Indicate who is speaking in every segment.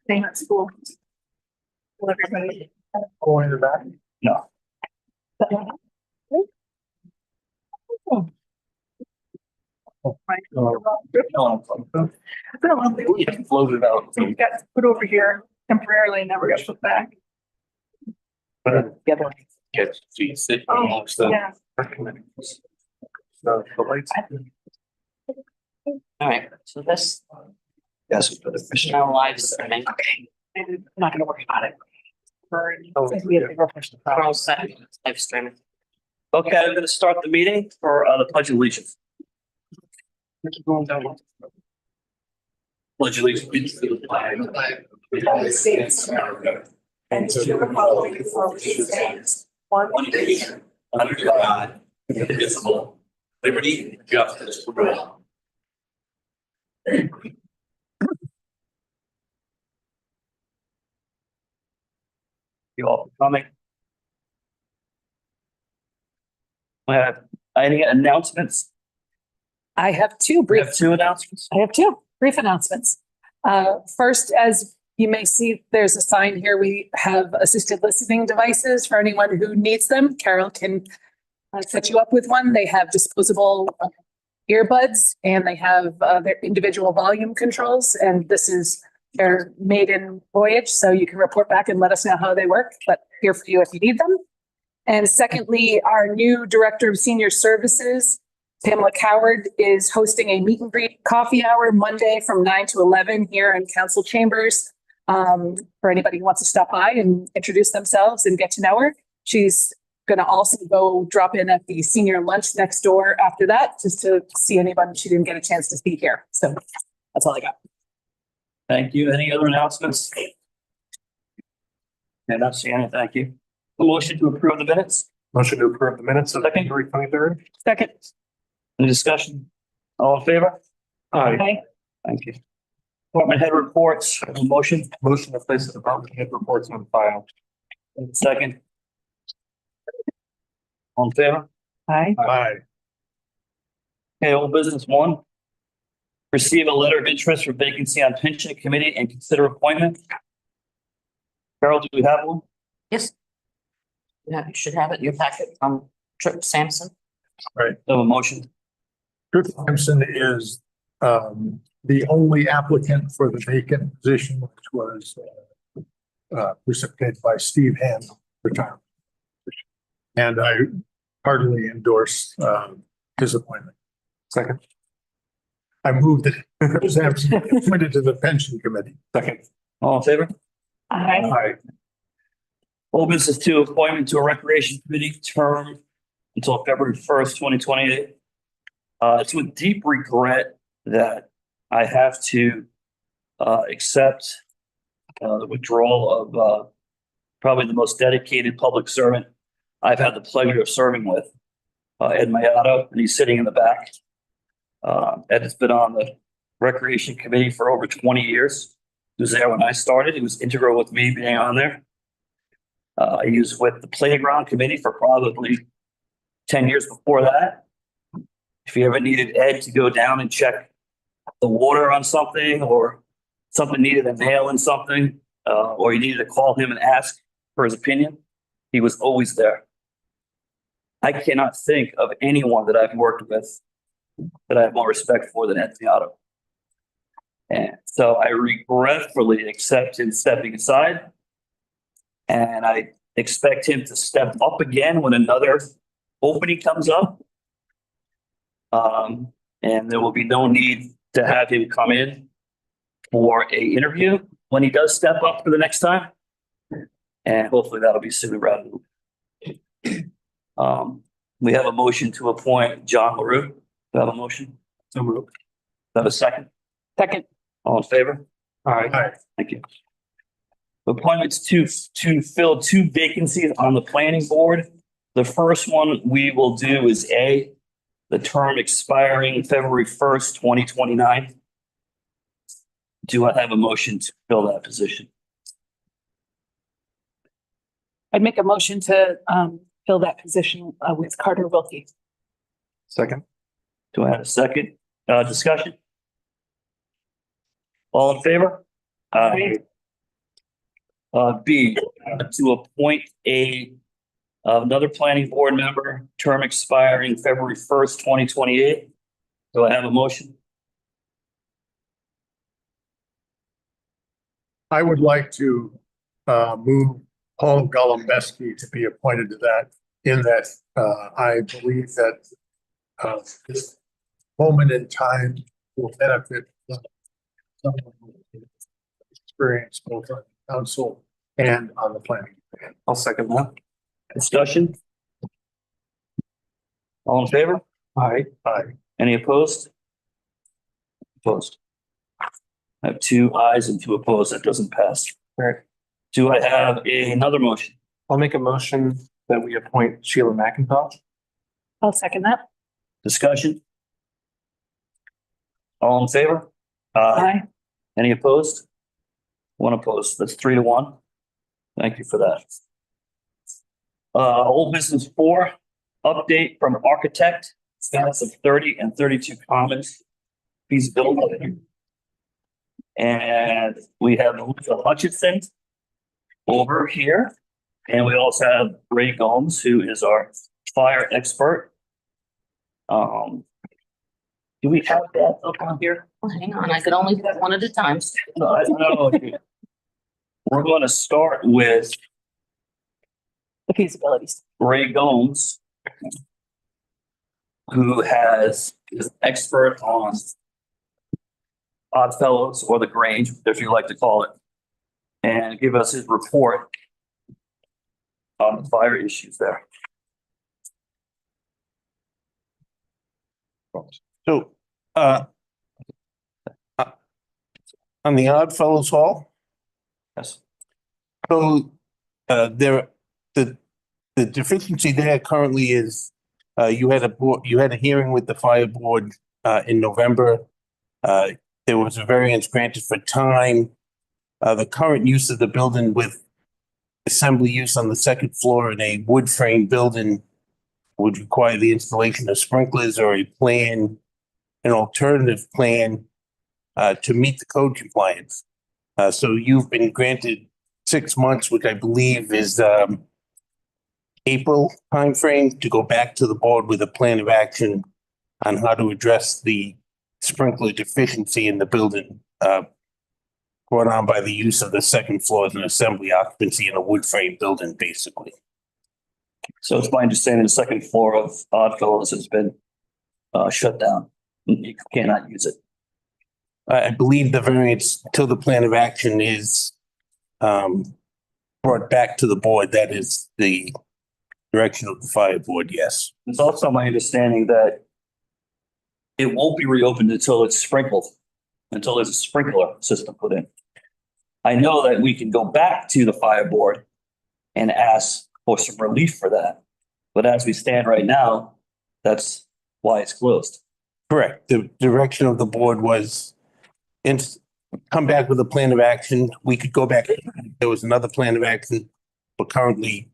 Speaker 1: Staying at school. Will everybody?
Speaker 2: Going in the back?
Speaker 3: No.
Speaker 1: It's been a lovely week.
Speaker 3: It floated out.
Speaker 1: So we got put over here temporarily and never got put back.
Speaker 3: Together. Get to sit amongst the.
Speaker 1: Yeah.
Speaker 2: The lights.
Speaker 4: All right, so this
Speaker 3: Yes.
Speaker 4: personnel live streaming.
Speaker 1: I'm not gonna worry about it.
Speaker 4: We have to go first. We're all set, live streaming.
Speaker 3: Okay, I'm gonna start the meeting for the pledge of allegiance.
Speaker 4: Keep going down.
Speaker 3: Pledge allegiance to the flag. of the
Speaker 1: United States of America, and to the republic for which it stands, one
Speaker 3: nation, under God, indivisible, liberty, and justice for all. You all for coming. We have any announcements?
Speaker 5: I have two
Speaker 3: We
Speaker 5: brief.
Speaker 3: have two announcements.
Speaker 5: I have two brief announcements. First, as you may see, there's a sign here. We have assisted listening devices for anyone who needs them. Carol can set you up with one. They have disposable earbuds and they have their individual volume controls. And they're made in Voyage, so you can report back and let us know how they work, but here for you if you need them. And secondly, our new Director of Senior Services, Pamela Coward, is hosting a meet and greet coffee hour Monday from 9 to 11 here in council chambers. For anybody who wants to stop by and introduce themselves and get to know her. She's going to also go drop in at the senior lunch next door after that, just to see anybody she didn't get a chance to see here. So that's all I got.
Speaker 3: Thank you. Any other announcements? Yeah, not seeing it. Thank you. A motion to approve the minutes?
Speaker 2: Motion to approve the minutes of
Speaker 3: Second.
Speaker 2: February 23rd.
Speaker 5: Second.
Speaker 3: Any discussion? All in favor?
Speaker 2: Aye.
Speaker 5: Okay.
Speaker 3: Thank you. Department head reports, a motion,
Speaker 2: Motion to place the department head reports on file.
Speaker 3: second. All in favor?
Speaker 5: Aye.
Speaker 2: Aye.
Speaker 3: Okay, old business one. Receive a letter of interest for vacancy on pension committee and consider appointment. Carol, do we have one?
Speaker 4: Yes. Yeah, you should have it in your packet from Trip Sampson.
Speaker 3: Have a motion.
Speaker 2: Trip Sampson is the only applicant for the vacant position, which was precipitated by Steve Hand retirement. And I heartily endorse his appointment. Second. I moved it. Sampson appointed to the pension committee. Second.
Speaker 3: All in favor?
Speaker 5: Aye.
Speaker 2: Aye.
Speaker 3: Old business two, appointment to a recreation committee term until February 1st, 2028. It's with deep regret that I have to accept the withdrawal of probably the most dedicated public servant I've had the pleasure of serving with, Ed Mayato, and he's sitting in the back. Ed has been on the recreation committee for over 20 years. He was there when I started. He was integral with me being on there. He was with the playground committee for probably 10 years before that. If you ever needed Ed to go down and check the water on something, or something needed a nail in something, or you needed to call him and ask for his opinion, he was always there. I cannot think of anyone that I've worked with that I have more respect for than Ed Mayato. And so I regretfully accept him stepping aside. And I expect him to step up again when another opening comes up. And there will be no need to have him come in for a interview when he does step up for the next time. And hopefully that'll be sooner rather than. We have a motion to appoint John LaRue. Do I have a motion? So moved. Do I have a second?
Speaker 5: Second.
Speaker 3: All in favor?
Speaker 2: Aye.
Speaker 3: Thank you. Appointments to fill two vacancies on the planning board. The first one we will do is A, the term expiring February 1st, 2029. Do I have a motion to fill that position?
Speaker 5: I'd make a motion to fill that position with Carter Wilkie.
Speaker 2: Second.
Speaker 3: Do I have a second? Discussion? All in favor? B, to appoint another planning board member, term expiring February 1st, 2028. Do I have a motion?
Speaker 2: I would like to move Paul Golembeski to be appointed to that, in that I believe that this moment in time will benefit someone with experience both on council and on the planning.
Speaker 3: I'll second that. Discussion? All in favor?
Speaker 2: Aye.
Speaker 3: Any opposed? Opposed. I have 2 ayes and 2 opposed. That doesn't pass. Do I have another motion?
Speaker 6: I'll make a motion that we appoint Sheila McIntosh.
Speaker 5: I'll second that.
Speaker 3: Discussion? All in favor?
Speaker 5: Aye.
Speaker 3: Any opposed? 1 opposed. That's 3-1. Thank you for that. Old business 4, update from architect, status of 30 and 32 Commons feasibility. And we have Lisa Hutchinson over here. And we also have Ray Gomes, who is our fire expert. Do we have that up on here?
Speaker 4: Well, hang on, I could only do that one at a time.
Speaker 3: No, I don't know. We're going to start with
Speaker 5: The feasibilities.
Speaker 3: Ray Gomes, who is an expert on Oddfellows or the Grange, if you like to call it, and give us his report on the fire issues there.
Speaker 7: So, on the Oddfellows Hall,
Speaker 3: Yes.
Speaker 7: so, the deficiency there currently is, you had a hearing with the fire board, in November. There was a variance granted for time. The current use of the building with assembly use on the second floor in a wood frame building would require the installation of sprinklers or an alternative plan to meet the code compliance. So you've been granted 6 months, which I believe is April timeframe, to go back to the board with a plan of action on how to address the sprinkler deficiency in the building brought on by the use of the second floor as an assembly occupancy in a wood frame building, basically.
Speaker 3: So it's my understanding the second floor of Oddfellows has been shut down. You cannot use it.
Speaker 7: I believe the variance till the plan of action is brought back to the board. That is the direction of the fire board, yes.
Speaker 3: It's also my understanding that it won't be reopened until it's sprinkled, until there's a sprinkler system put in. I know that we can go back to the fire board and ask for some relief for that. But as we stand right now, that's why it's closed.
Speaker 7: Correct. The direction of the board was come back with a plan of action. We could go back. There was another plan of action, but currently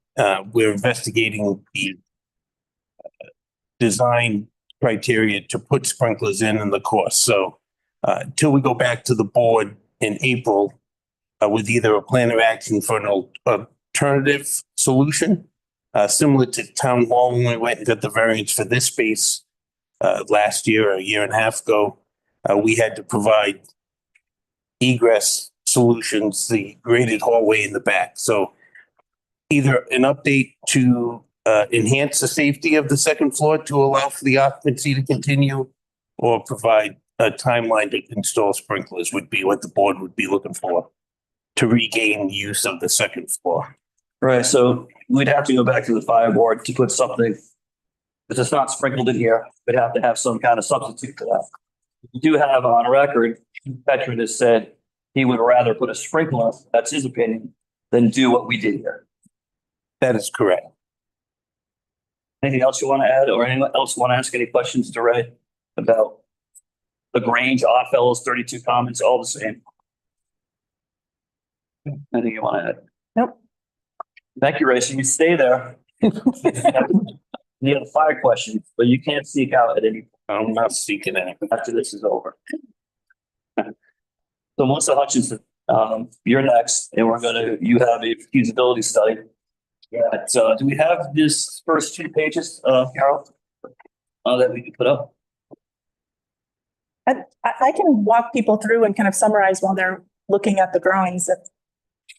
Speaker 7: we're investigating the design criteria to put sprinklers in the course. So until we go back to the board in April with either a plan of action for an alternative solution, similar to town hall when we went and got the variance for this space last year or a year and a half ago, we had to provide egress solutions, the graded hallway in the back. So either an update to enhance the safety of the second floor to allow for the occupancy to continue, or provide a timeline to install sprinklers would be what the board would be looking for to regain use of the second floor.
Speaker 3: Right, so we'd have to go back to the fire board to put something, if it's not sprinkled in here, we'd have to have some kind of substitute for that. We do have on record, Petra has said he would rather put a sprinkler, that's his opinion, than do what we did here.
Speaker 7: That is correct.
Speaker 3: Anything else you want to add, or anyone else want to ask any questions to Ray about the Grange, Oddfellows, 32 Commons, all the same? Anything you want to add?
Speaker 5: Nope.
Speaker 3: Thank you, Ray. So you stay there. You have a fire question, but you can't speak out at any point
Speaker 7: I'm not seeking it.
Speaker 3: after this is over. So Melissa Hutchinson, you're next, and you have a feasibility study. Do we have this first 2 pages, Carol? That we can put up?
Speaker 1: I can walk people through and kind of summarize while they're looking at the drawings.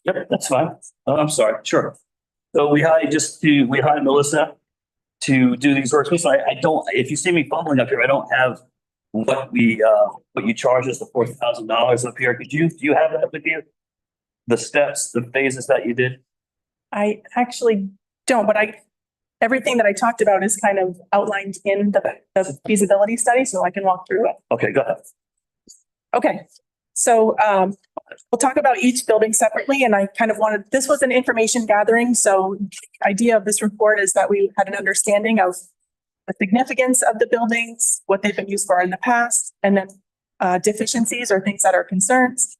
Speaker 3: Yep, that's fine. I'm sorry, sure. So we hired Melissa to do these works. So I don't, if you see me fumbling up here, I don't have what you charge us, the $4,000 up here. Do you have that with you? The steps, the phases that you did?
Speaker 1: I actually don't, but everything that I talked about is kind of outlined in the feasibility study, so I can walk through it.
Speaker 3: Okay, go ahead.
Speaker 1: Okay, so we'll talk about each building separately, and I kind of this was an information gathering, so the idea of this report is that we had an understanding of the significance of the buildings, what they've been used for in the past, and then deficiencies or things that are concerns.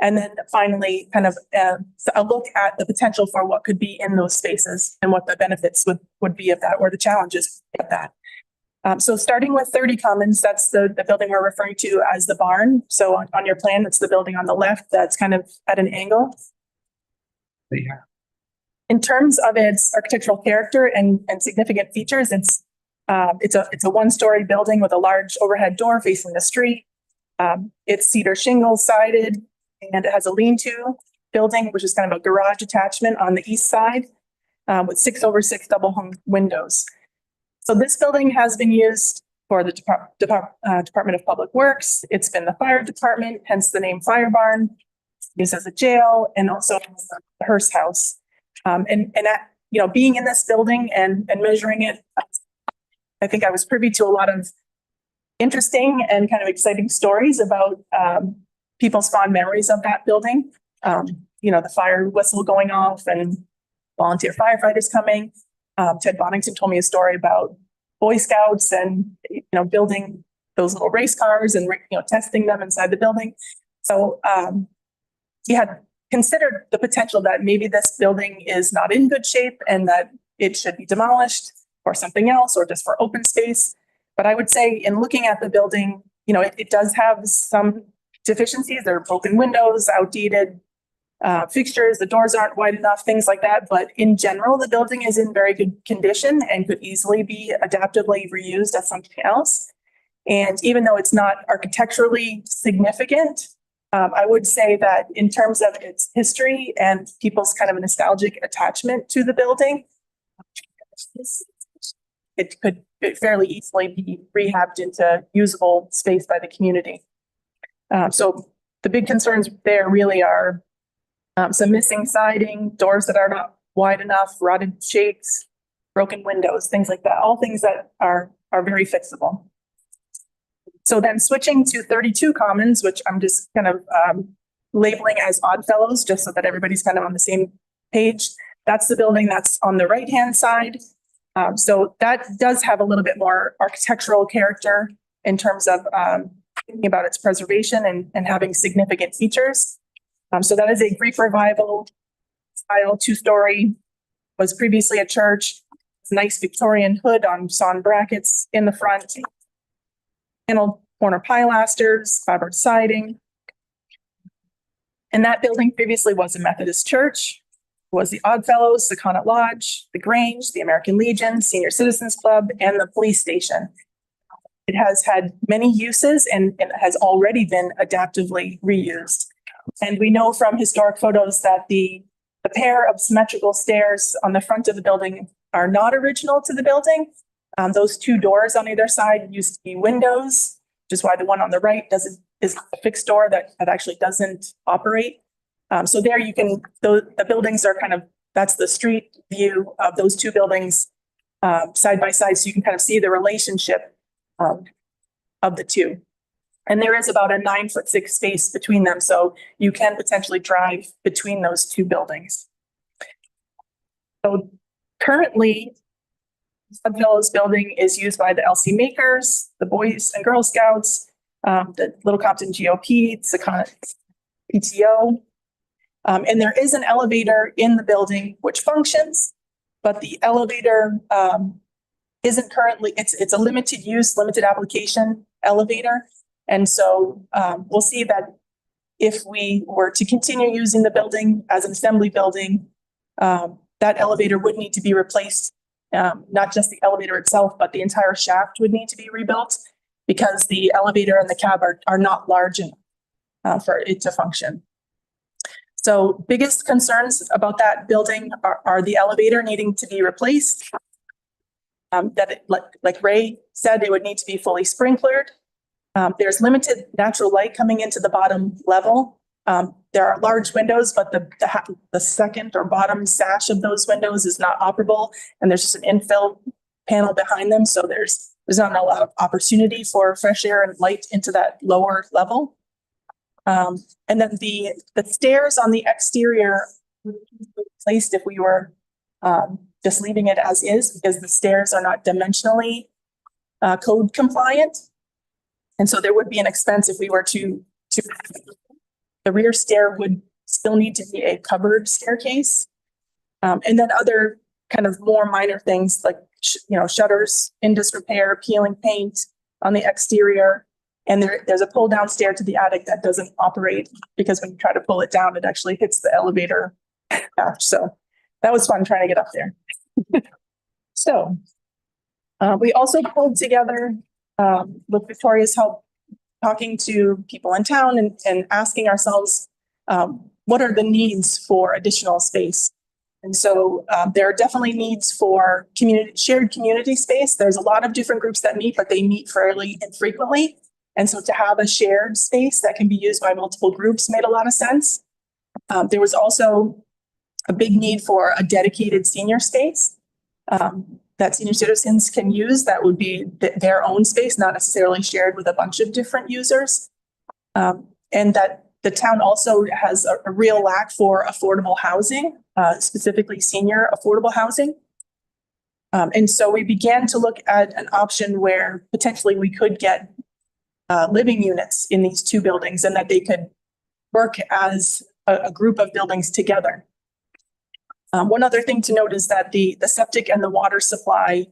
Speaker 1: And then finally, kind of a look at the potential for what could be in those spaces and what the benefits would be of that, or the challenges of that. So starting with 30 Commons, that's the building we're referring to as the barn. So on your plan, that's the building on the left that's kind of at an angle. In terms of its architectural character and significant features, it's a one-story building with a large overhead door facing the street. It's cedar shingle sided, and it has a lean-to building, which is kind of a garage attachment on the east side, with 6/6 double hung windows. So this building has been used for the Department of Public Works. It's been the fire department, hence the name Fire Barn, used as a jail, and also the Hearst House. Being in this building and measuring it, I think I was privy to a lot of interesting and kind of exciting stories about people's fond memories of that building. The fire whistle going off and volunteer firefighters coming. Ted Bonington told me a story about Boy Scouts and, building those little race cars and, testing them inside the building. So he had considered the potential that maybe this building is not in good shape and that it should be demolished or something else, or just for open space. But I would say in looking at the building, it does have some deficiencies. There are broken windows, outdated fixtures, the doors aren't wide enough, things like that. But in general, the building is in very good condition and could easily be adaptively reused as something else. And even though it's not architecturally significant, I would say that in terms of its history and people's kind of nostalgic attachment to the building, it could fairly easily be rehabbed into usable space by the community. So the big concerns there really are some missing siding, doors that are not wide enough, rotted shakes, broken windows, things like that, all things that are very fixable. So then switching to 32 Commons, which I'm just kind of labeling as Oddfellows, just so that everybody's kind of on the same page. That's the building that's on the right-hand side. So that does have a little bit more architectural character in terms of thinking about its preservation and having significant features. So that is a Greek revival style 2-story, was previously a church. It's a nice Victorian hood on sawn brackets in the front. Panel corner pilasters, clapboard siding. And that building previously was a Methodist church, was the Oddfellows, the Connaught Lodge, the Grange, the American Legion, Senior Citizens Club, and the police station. It has had many uses and has already been adaptively reused. And we know from historic photos that the pair of symmetrical stairs on the front of the building are not original to the building. Those 2 doors on either side used to be windows, which is why the one on the right is a fixed door that actually doesn't operate. So there you can, the buildings are kind of, that's the street view of those 2 buildings side by side. So you can kind of see the relationship of the 2. And there is about a 9'6" space between them. So you can potentially drive between those 2 buildings. So currently, Oddfellows building is used by the LC Makers, the Boys and Girl Scouts, the Little Compton GOP, Secana PTO. And there is an elevator in the building which functions. but the elevator, isn't currently, it's a limited use, limited application elevator. And so, we'll see that if we were to continue using the building as an assembly building, that elevator would need to be replaced. Not just the elevator itself, but the entire shaft would need to be rebuilt because the elevator and the cab are not large enough for it to function. So biggest concerns about that building are the elevator needing to be replaced. That it, like Ray said, it would need to be fully sprinklered. There's limited natural light coming into the bottom level. There are large windows, but the second or bottom sash of those windows is not operable, and there's just an infill panel behind them. So there's not a lot of opportunity for fresh air and light into that lower level. And then the stairs on the exterior would be replaced if we were just leaving it as is, because the stairs are not dimensionally code compliant. And so there would be an expense if we were to the rear stair would still need to be a covered staircase. And then other kind of more minor things like, shutters in disrepair, peeling paint on the exterior. And there's a pull down stair to the attic that doesn't operate because when you try to pull it down, it actually hits the elevator shaft. So that was fun trying to get up there. So we also pulled together with Victoria's help, talking to people in town and asking ourselves, what are the needs for additional space? And so there are definitely needs for shared community space. There's a lot of different groups that meet, but they meet fairly infrequently. And so to have a shared space that can be used by multiple groups made a lot of sense. There was also a big need for a dedicated senior space that senior citizens can use. That would be their own space, not necessarily shared with a bunch of different users. And that the town also has a real lack for affordable housing, specifically senior affordable housing. And so we began to look at an option where potentially we could get living units in these two buildings and that they could work as a group of buildings together. One other thing to note is that the septic and the water supply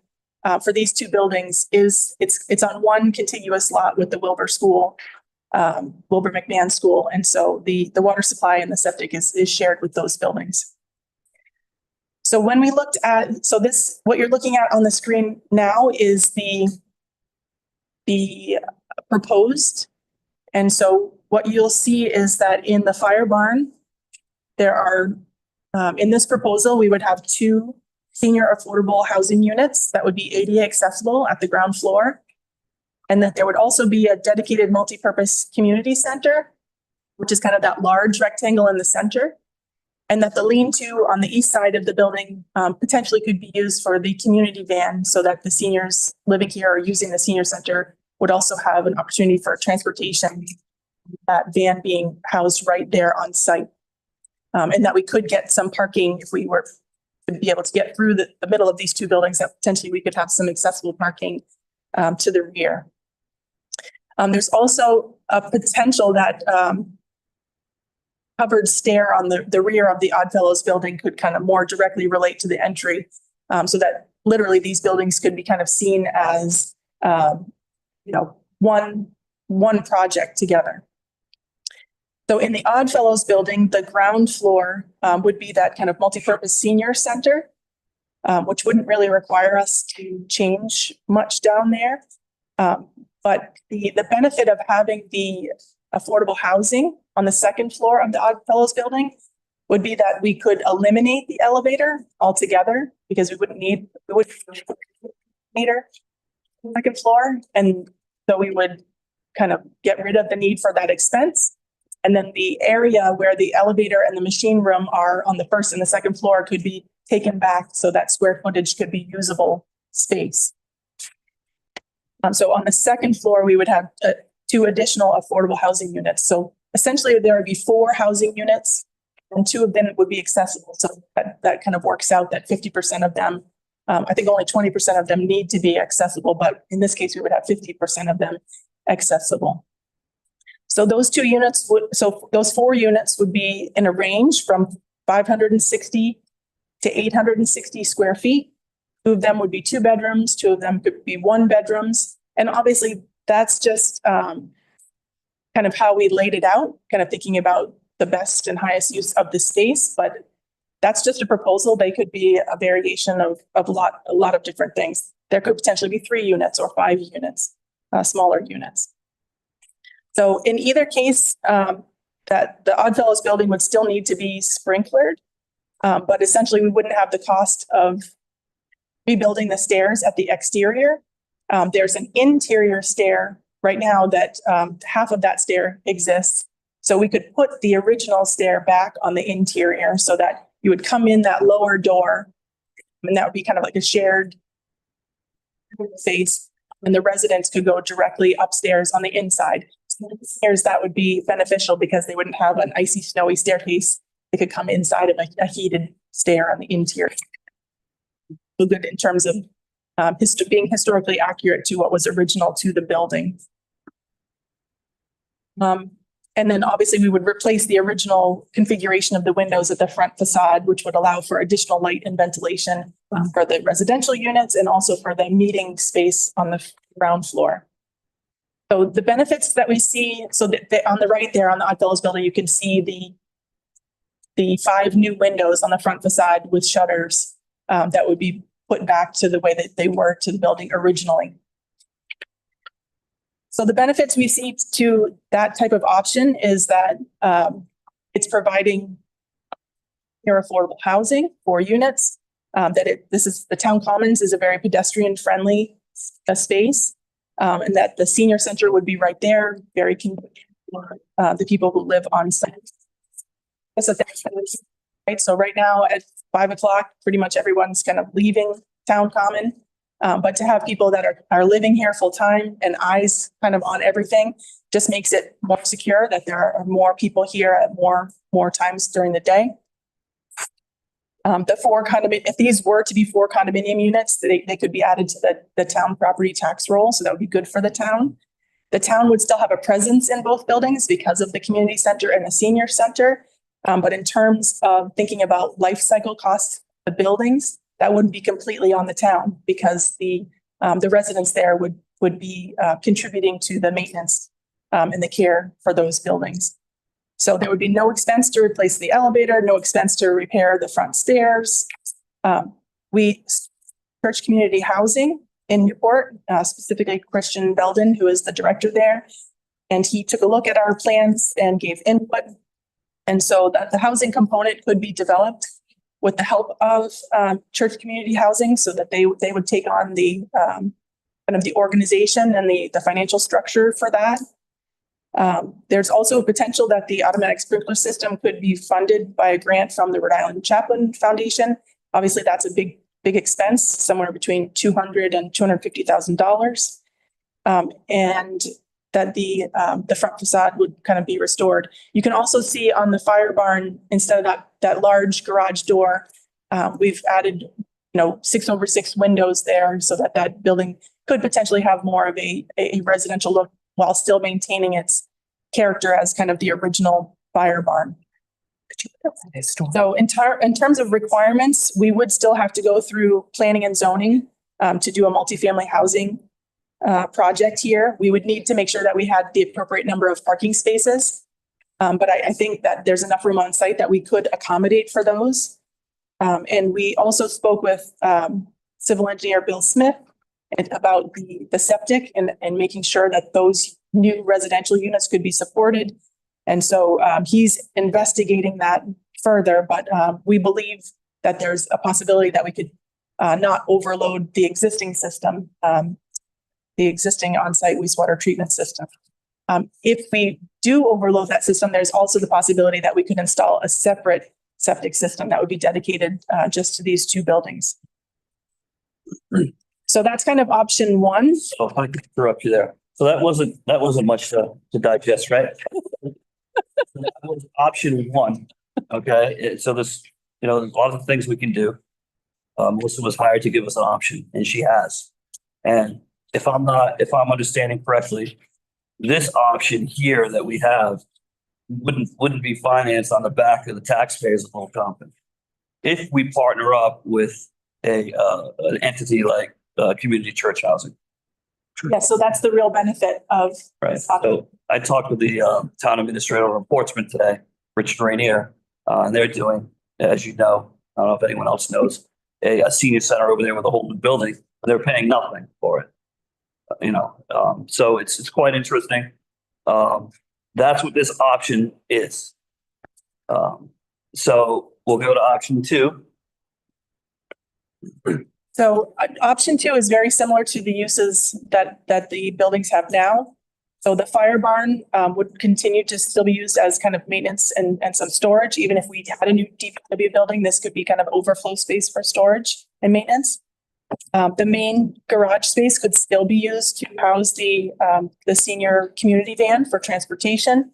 Speaker 1: for these two buildings it's on one contiguous lot with the Wilbur School, Wilbur McMahon School. And so the water supply and the septic is shared with those buildings. So when we looked at, what you're looking at on the screen now is the proposed. And so what you'll see is that in the fire barn, there are, in this proposal, we would have 2 senior affordable housing units that would be ADA accessible at the ground floor. And that there would also be a dedicated multipurpose community center, which is kind of that large rectangle in the center. And that the lean-to on the east side of the building potentially could be used for the community van so that the seniors living here or using the senior center would also have an opportunity for transportation, that van being housed right there on site. And that we could get some parking if we were to be able to get through the middle of these two buildings, that potentially we could have some accessible parking to the rear. There's also a potential that covered stair on the rear of the Oddfellows building could kind of more directly relate to the entry, so that literally these buildings could be kind of seen as one project together. So in the Oddfellows building, the ground floor would be that kind of multipurpose senior center, which wouldn't really require us to change much down there. But the benefit of having the affordable housing on the second floor of the Oddfellows building would be that we could eliminate the elevator altogether because we wouldn't need elevator on the second floor. And so we would kind of get rid of the need for that expense. And then the area where the elevator and the machine room are on the first and the second floor could be taken back so that square footage could be usable space. So on the second floor, we would have 2 additional affordable housing units. So essentially there would be 4 housing units and 2 of them would be accessible. So that kind of works out that 50% of them, I think only 20% of them need to be accessible, but in this case, we would have 50% of them accessible. So those 4 units would be in a range from $560 to 860 square feet. 2 of them would be 2 bedrooms, 2 of them could be 1 bedrooms. And obviously that's just kind of how we laid it out, kind of thinking about the best and highest use of the space, but that's just a proposal. They could be a variation of a lot of different things. There could potentially be 3 units or 5 units, smaller units. So in either case, that the Oddfellows building would still need to be sprinklered, but essentially we wouldn't have the cost of rebuilding the stairs at the exterior. There's an interior stair right now that half of that stair exists. So we could put the original stair back on the interior so that you would come in that lower door, and that would be kind of like a shared space, and the residents could go directly upstairs on the inside. Stairs that would be beneficial because they wouldn't have an icy, snowy staircase. They could come inside of a heated stair on the interior. So good in terms of being historically accurate to what was original to the building. And then obviously we would replace the original configuration of the windows at the front facade, which would allow for additional light and ventilation for the residential units and also for the meeting space on the ground floor. So the benefits that we see, so that on the right there on the Oddfellows building, you can see the 5 new windows on the front facade with shutters that would be put back to the way that they were to the building originally. So the benefits we see to that type of option is that it's providing near affordable housing for units. The town commons is a very pedestrian friendly space, and that the senior center would be right there, very convenient for the people who live on site. Right. So right now at 5 o'clock, pretty much everyone's kind of leaving town common. But to have people that are living here full time and eyes kind of on everything just makes it more secure that there are more people here at more times during the day. If these were to be 4 condominium units, they could be added to the town property tax roll. So that would be good for the town. The town would still have a presence in both buildings because of the community center and the senior center. But in terms of thinking about life cycle costs of the buildings, that wouldn't be completely on the town because the residents there would be contributing to the maintenance and the care for those buildings. So there would be no expense to replace the elevator, no expense to repair the front stairs. Church Community Housing in Newport, specifically Christian Belden, who is the director there, and he took a look at our plans and gave input. And so that the housing component could be developed with the help of Church Community Housing, so that they would take on the kind of the organization and the financial structure for that. There's also a potential that the automatic sprinkler system could be funded by a grant from the Rhode Island Chaplain Foundation. Obviously, that's a big expense, somewhere between $200,000 and $250,000, and that the front facade would kind of be restored. You can also see on the fire barn, instead of that large garage door, we've added 6x6 windows there so that building could potentially have more of a residential look while still maintaining its character as kind of the original fire barn. So in terms of requirements, we would still have to go through planning and zoning to do a multifamily housing project here. We would need to make sure that we had the appropriate number of parking spaces. But I think that there's enough room on site that we could accommodate for those. And we also spoke with civil engineer Bill Smith about the septic and making sure that those new residential units could be supported. And so he's investigating that further, but we believe that there's a possibility that we could not overload the existing system, the existing on-site wastewater treatment system. If we do overload that system, there's also the possibility that we could install a separate septic system that would be dedicated just to these 2 buildings. So that's kind of option 1.
Speaker 3: So if I could interrupt you there. So that wasn't much to digest, right? That was option 1. Okay. So there's a lot of things we can do. Melissa was hired to give us an option, and she has. And if I'm understanding correctly, this option here that we have wouldn't be financed on the back of the taxpayers of Old Compton. if we partner up with an entity like Community Church Housing.
Speaker 1: Yeah, so that's the real benefit of,
Speaker 3: Right. So I talked with the town administrator in Portsmouth today, Richard Rainier, and they're doing, as you know, I don't know if anyone else knows, a senior center over there with a whole new building. They're paying nothing for it. So it's quite interesting. That's what this option is. So we'll go to option 2.
Speaker 1: so option 2 is very similar to the uses that the buildings have now. So the fire barn would continue to still be used as kind of maintenance and some storage. Even if we had a new DPW building, this could be kind of overflow space for storage and maintenance. The main garage space could still be used to house the senior community van for transportation.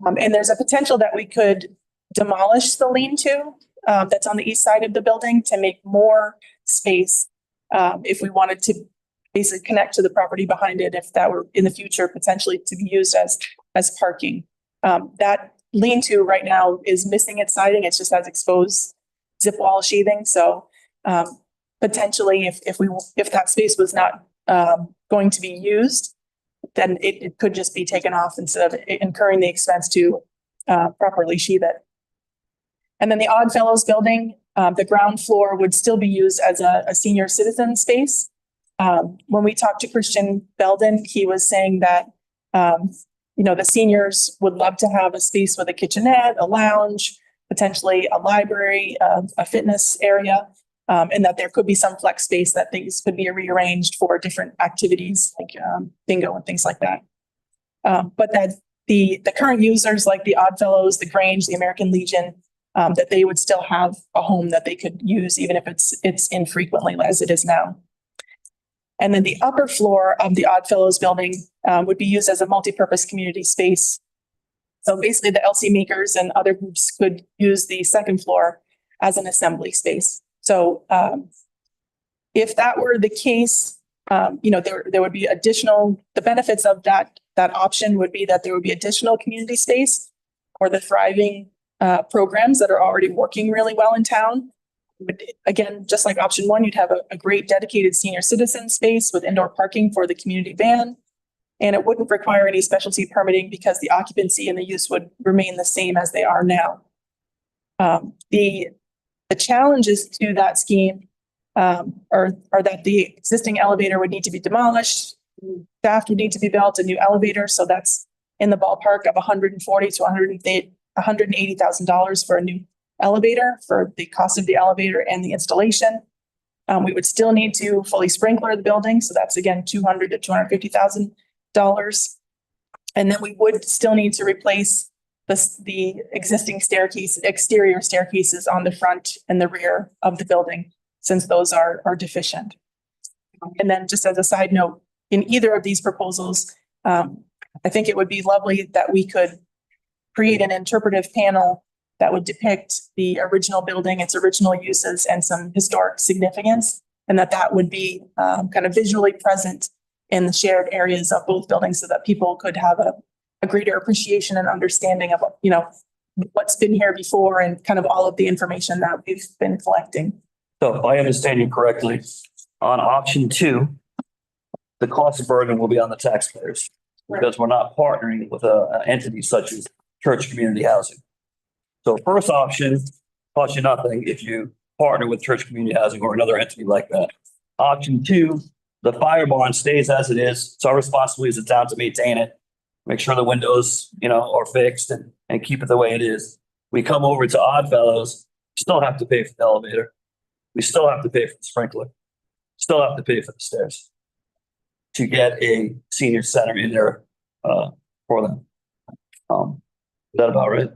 Speaker 1: And there's a potential that we could demolish the lean-to that's on the east side of the building to make more space if we wanted to basically connect to the property behind it, if that were in the future potentially to be used as parking. That lean-to right now is missing its siding. It's just has exposed zip wall sheathing. So potentially if that space was not going to be used, then it could just be taken off instead of incurring the expense to properly sheathe it. And then the Oddfellows building, the ground floor would still be used as a senior citizen space. When we talked to Christian Belden, he was saying that, the seniors would love to have a space with a kitchenette, a lounge, potentially a library, a fitness area, and that there could be some flex space that things could be rearranged for different activities like bingo and things like that. But that the current users like the Oddfellows, the Grange, the American Legion, that they would still have a home that they could use even if it's infrequently as it is now. And then the upper floor of the Oddfellows building would be used as a multi-purpose community space. So basically the LC makers and other groups could use the second floor as an assembly space. So if that were the case, there would be the benefits of that option would be that there would be additional community space for the thriving programs that are already working really well in town. But again, just like option 1, you'd have a great dedicated senior citizen space with indoor parking for the community van. And it wouldn't require any specialty permitting because the occupancy and the use would remain the same as they are now. The challenges to that scheme are that the existing elevator would need to be demolished. Shaft would need to be built, a new elevator. So that's in the ballpark of $140,000 to $180,000 for a new elevator, for the cost of the elevator and the installation. We would still need to fully sprinkler the building. So that's again, $200,000 to $250,000. And then we would still need to replace the existing exterior staircases on the front and the rear of the building, since those are deficient. And then just as a side note, in either of these proposals, I think it would be lovely that we could create an interpretive panel that would depict the original building, its original uses, and some historic significance, and that would be kind of visually present in the shared areas of both buildings so that people could have a greater appreciation and understanding of, what's been here before and kind of all of the information that we've been collecting.
Speaker 3: So if I understand you correctly, on option 2, the cost burden will be on the taxpayers because we're not partnering with an entity such as Church Community Housing. So first option costs you nothing if you partner with Church Community Housing or another entity like that. Option 2, the fire barn stays as it is. It's our responsibility as a town to maintain it, make sure the windows, are fixed and keep it the way it is. We come over to Oddfellows, still have to pay for the elevator. We still have to pay for the sprinkler. Still have to pay for the stairs to get a senior center in there for them. Is that about right?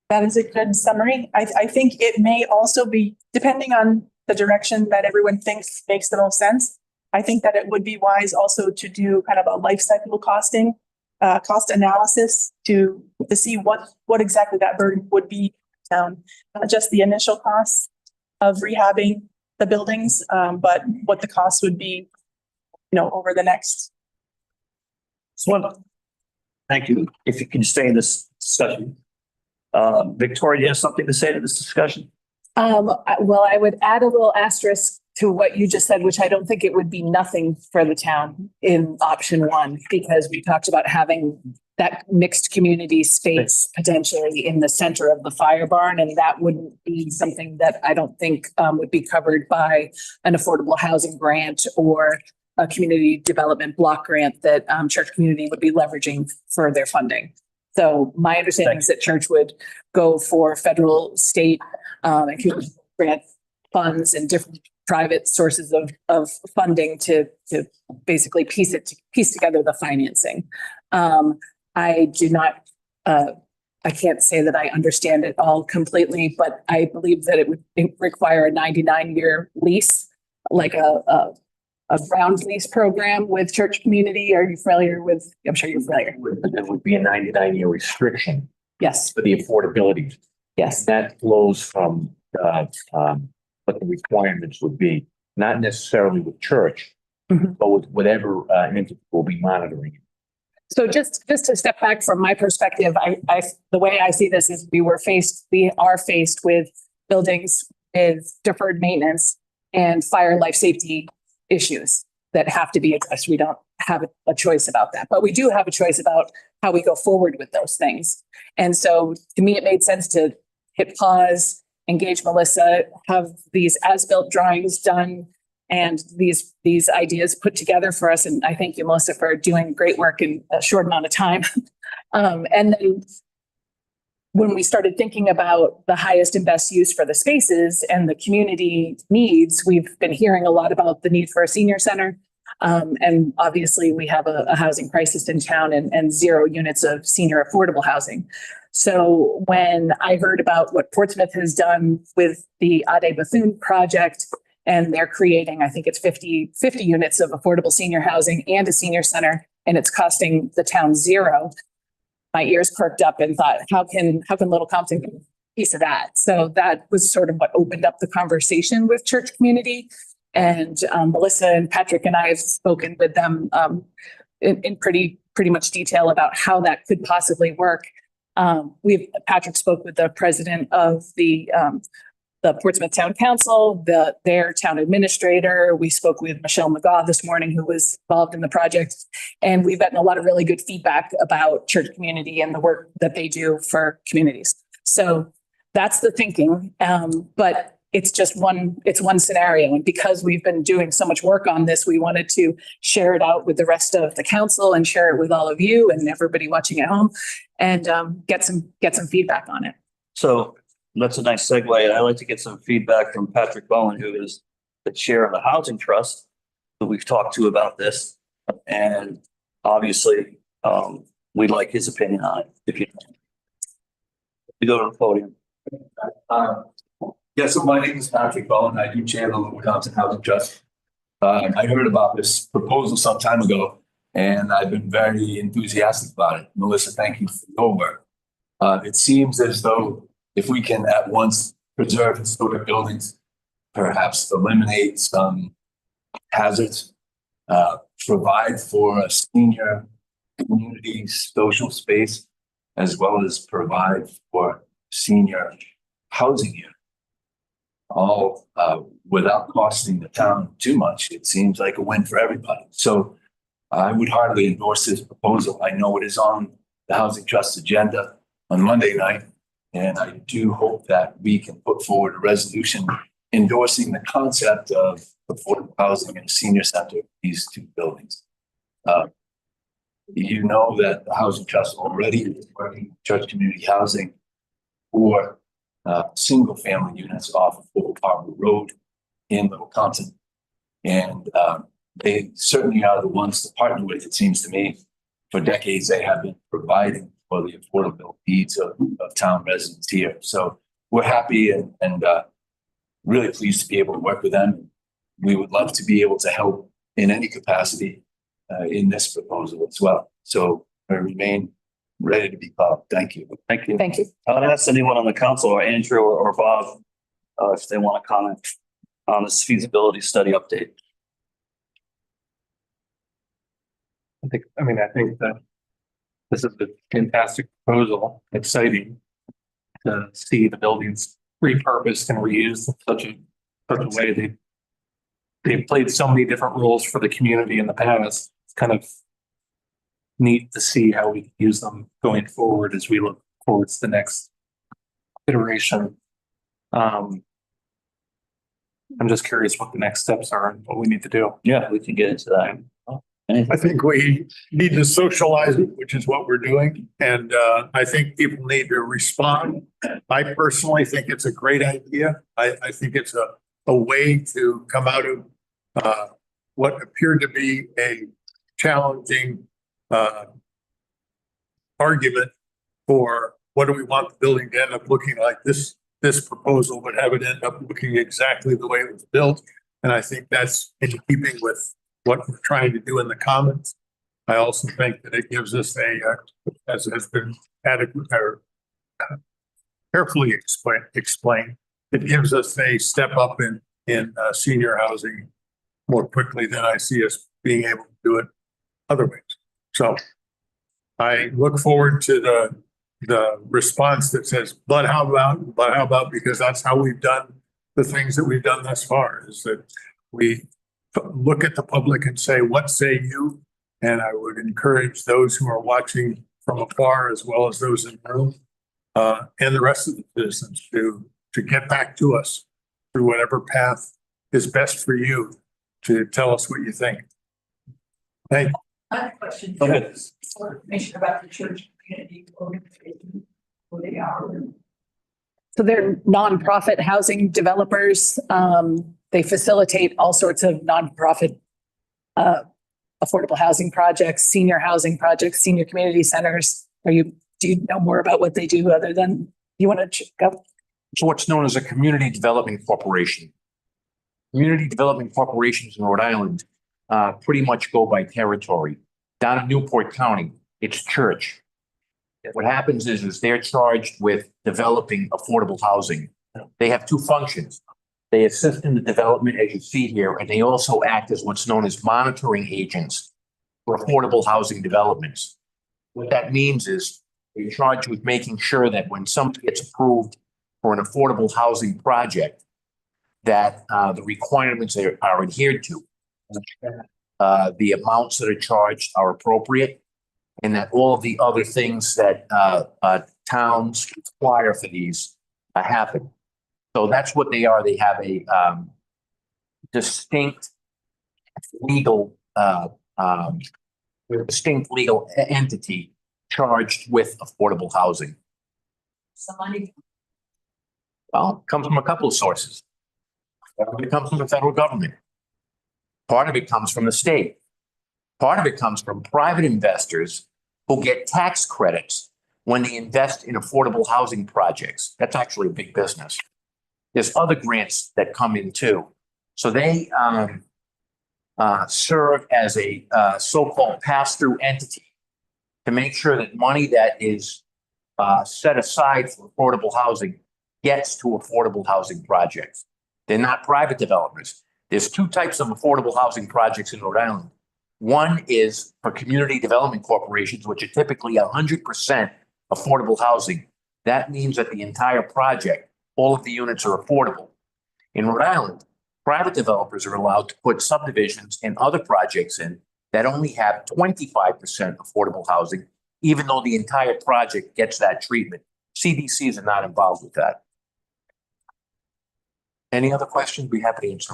Speaker 1: That is a good summary. I think it may also be, depending on the direction that everyone thinks makes the most sense, I think that it would be wise also to do kind of a life cycle costing, cost analysis to see what exactly that burden would be down, not just the initial costs of rehabbing the buildings, but what the cost would be, over the next.
Speaker 3: Thank you. If you can stay in this discussion. Victoria, do you have something to say to this discussion?
Speaker 5: Well, I would add a little asterisk to what you just said, which I don't think it would be nothing for the town in option one, because we talked about having that mixed community space potentially in the center of the fire barn, and that wouldn't be something that I don't think would be covered by an affordable housing grant or a community development block grant that church community would be leveraging for their funding. So my understanding is that church would go for federal, state, and community grant funds and different private sources of funding to basically piece together the financing. I do not, I can't say that I understand it all completely, but I believe that it would require a 99-year lease, like a ground lease program with church community. Are you familiar with, I'm sure you're familiar.
Speaker 6: There would be a 99-year restriction
Speaker 5: Yes,
Speaker 6: for the affordability.
Speaker 5: yes.
Speaker 6: That flows from what the requirements would be, not necessarily with church,
Speaker 5: Mhm.
Speaker 6: but with whatever entity will be monitoring.
Speaker 5: So just to step back from my perspective, the way I see this is we are faced with buildings with deferred maintenance and fire life safety issues that have to be addressed. We don't have a choice about that, but we do have a choice about how we go forward with those things. And so to me, it made sense to hit pause, engage Melissa, have these as-built drawings done, and these ideas put together for us. And I thank you, Melissa, for doing great work in a short amount of time. And then when we started thinking about the highest and best use for the spaces and the community needs, we've been hearing a lot about the need for a senior center. And obviously we have a housing crisis in town and 0 units of senior affordable housing. So when I heard about what Portsmouth has done with the Ade Bethune project, and they're creating, I think it's 50 units of affordable senior housing and a senior center, and it's costing the town 0. My ears perked up and thought, how can Little Compton get a piece of that? So that was sort of what opened up the conversation with church community. And Melissa and Patrick and I have spoken with them in pretty much detail about how that could possibly work. Patrick spoke with the president of the Portsmouth Town Council, their town administrator. We spoke with Michelle McGaugh this morning, who was involved in the project. And we've gotten a lot of really good feedback about church community and the work that they do for communities. So that's the thinking. But it's just one scenario. And because we've been doing so much work on this, we wanted to share it out with the rest of the council and share it with all of you and everybody watching at home, and get some feedback on it.
Speaker 3: So that's a nice segue. I'd like to get some feedback from Patrick Bowen, who is the chair of the Housing Trust, who we've talked to about this. And obviously, we'd like his opinion on it, if you go to the podium.
Speaker 8: Yeah, so my name is Patrick Bowen. I do chair the Little Compton Housing Trust. I heard about this proposal some time ago, and I've been very enthusiastic about it. Melissa, thank you for your work. It seems as though if we can at once preserve historic buildings, perhaps eliminate some hazards, provide for a senior community social space, as well as provide for senior housing here, all without costing the town too much. It seems like a win for everybody. So I would heartily endorse this proposal. I know it is on the Housing Trust agenda on Monday night, and I do hope that we can put forward a resolution endorsing the concept of affordable housing in a senior center, these 2 buildings. You know that the Housing Trust already is working with church community housing for single family units off of Oak Harbor Road in Little Compton. And they certainly are the ones to partner with, it seems to me. For decades, they have been providing for the affordable needs of town residents here. So we're happy and really pleased to be able to work with them. We would love to be able to help in any capacity in this proposal as well. So I remain ready to be called. Thank you.
Speaker 3: Thank you.
Speaker 5: Thank you.
Speaker 3: I'll ask anyone on the council, or Andrew or Bob, if they want to comment on this feasibility study update.
Speaker 6: I think that this is a fantastic proposal, exciting to see the buildings
Speaker 9: repurposed and reused in such a way. They've played so many different roles for the community in the past. It's kind of neat to see how we use them going forward as we look towards the next iteration. I'm just curious what the next steps are and what we need to do.
Speaker 3: Yeah, we can get into that.
Speaker 2: I think we need to socialize it, which is what we're doing. And I think people need to respond. I personally think it's a great idea. I think it's a way to come out of what appeared to be a challenging argument for what do we want the building to end up looking like. This proposal would have it end up looking exactly the way it was built. And I think that's in keeping with what we're trying to do in the Commons. I also think that it gives us as has been adequate or carefully explained, it gives us a step up in senior housing more quickly than I see us being able to do it other ways. So I look forward to the response that says, but how about, because that's how we've done the things that we've done thus far, is that we look at the public and say, what say you? And I would encourage those who are watching from afar, as well as those in the room, and the rest of the citizens to get back to us through whatever path is best for you to tell us what you think. Thank you.
Speaker 10: I have a question.
Speaker 3: Go ahead.
Speaker 10: More information about the church community organization, who they are.
Speaker 5: So they're nonprofit housing developers. They facilitate all sorts of nonprofit affordable housing projects, senior housing projects, senior community centers. Do you know more about what they do other than you want to go?
Speaker 6: So what's known as a community development corporation. Community development corporations in Rhode Island pretty much go by territory. Down in Newport County, it's church. What happens is they're charged with developing affordable housing. They have two functions. They assist in the development, as you see here, and they also act as what's known as monitoring agents for affordable housing developments. What that means is they're charged with making sure that when somebody gets approved for an affordable housing project, that the requirements are adhered to, the amounts that are charged are appropriate, and that all of the other things that towns require for these happen. So that's what they are. They have a distinct legal entity charged with affordable housing.
Speaker 10: Some money.
Speaker 6: Well, it comes from a couple of sources. It comes from the federal government. Part of it comes from the state. Part of it comes from private investors who get tax credits when they invest in affordable housing projects. That's actually a big business. There's other grants that come in too. So they serve as a so-called pass-through entity to make sure that money that is set aside for affordable housing gets to affordable housing projects. They're not private developers. There's two types of affordable housing projects in Rhode Island. One is for community development corporations, which are typically 100% affordable housing. That means that the entire project, all of the units are affordable. In Rhode Island, private developers are allowed to put subdivisions and other projects in that only have 25% affordable housing, even though the entire project gets that treatment. CDCs are not involved with that. Any other questions? Be happy to answer.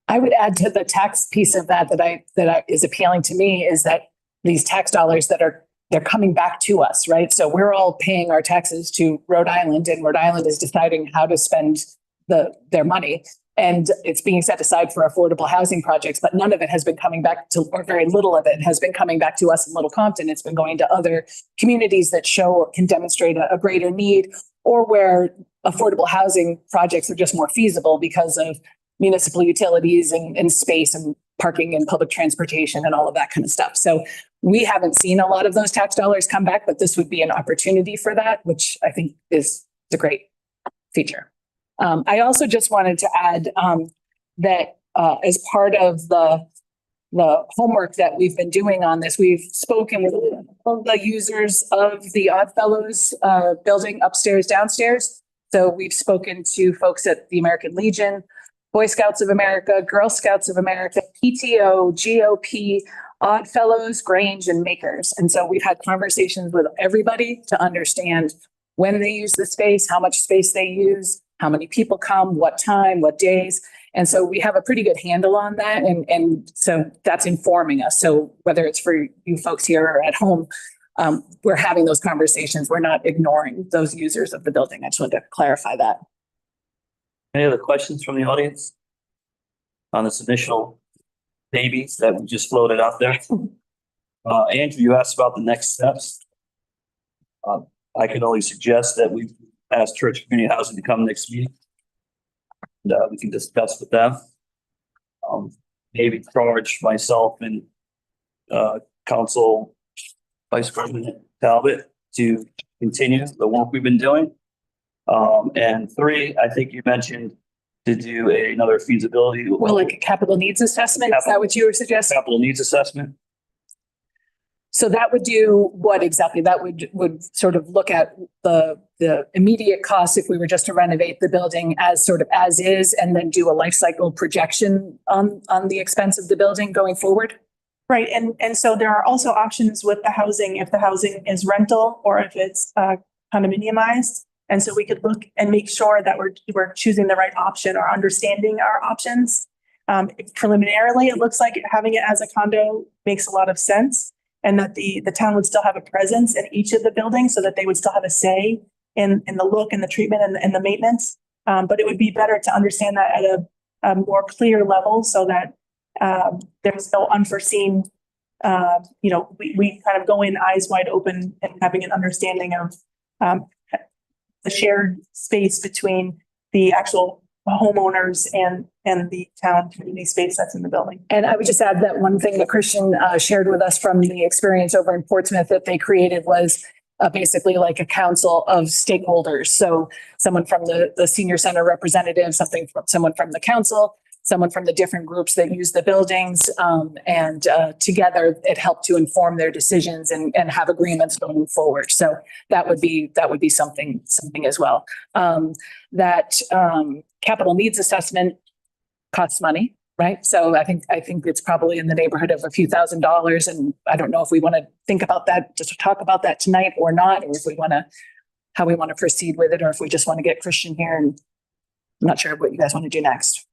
Speaker 5: I would add to the tax piece of that is appealing to me is that these tax dollars they're coming back to us, right? So we're all paying our taxes to Rhode Island, and Rhode Island is deciding how to spend their money. And it's being set aside for affordable housing projects, but none of it has been coming back to, or very little of it has been coming back to us in Little Compton. It's been going to other communities that show or can demonstrate a greater need, or where affordable housing projects are just more feasible because of municipal utilities and space and parking and public transportation and all of that kind of stuff. So we haven't seen a lot of those tax dollars come back, but this would be an opportunity for that, which I think is a great feature. I also just wanted to add that as part of the homework that we've been doing on this, we've spoken with all the users of the Oddfellows building upstairs, downstairs. So we've spoken to folks at the American Legion, Boy Scouts of America, Girl Scouts of America, PTO, GOP, Odd Fellows, Grange, and Makers. And so we've had conversations with everybody to understand when they use the space, how much space they use, how many people come, what time, what days. And so we have a pretty good handle on that. And so that's informing us. So whether it's for you folks here or at home, we're having those conversations. We're not ignoring those users of the building. I just wanted to clarify that.
Speaker 3: Any other questions from the audience on this initial baby that we just floated out there? Andrew, you asked about the next steps. I can only suggest that we ask Church Community Housing to come next meeting. And we can discuss with them. Maybe charge myself and Council Vice President Talbot to continue the work we've been doing. And 3, I think you mentioned to do another feasibility.
Speaker 5: Well, like a capital needs assessment, is that what you were suggesting?
Speaker 3: Capital needs assessment.
Speaker 5: So that would do what exactly? That would sort of look at the immediate costs if we were just to renovate the building as sort of as is, and then do a life cycle projection on the expense of the building going forward?
Speaker 1: Right, and so there are also options with the housing, if the housing is rental or if it's condominiumized. And so we could look and make sure that we're choosing the right option or understanding our options. Preliminarily, it looks like having it as a condo makes a lot of sense, and that the town would still have a presence in each of the buildings so that they would still have a say in the look and the treatment and the maintenance. But it would be better to understand that at a more clear level so that there's no unforeseen, we kind of go in eyes wide open and having an understanding of the shared space between the actual homeowners and the town community space that's in the building.
Speaker 5: And I would just add that one thing that Christian shared with us from the experience over in Portsmouth that they created was basically like a council of stakeholders. So someone from the senior center representative, someone from the council, someone from the different groups that use the buildings, and together it helped to inform their decisions and have agreements going forward. So that would be something as well. That capital needs assessment costs money, right? So I think it's probably in the neighborhood of a few $1,000s, and I don't know if we want to think about that, just to talk about that tonight or not, or if we want to, how we want to proceed with it, or if we just want to get Christian here. And I'm not sure what you guys want to do next.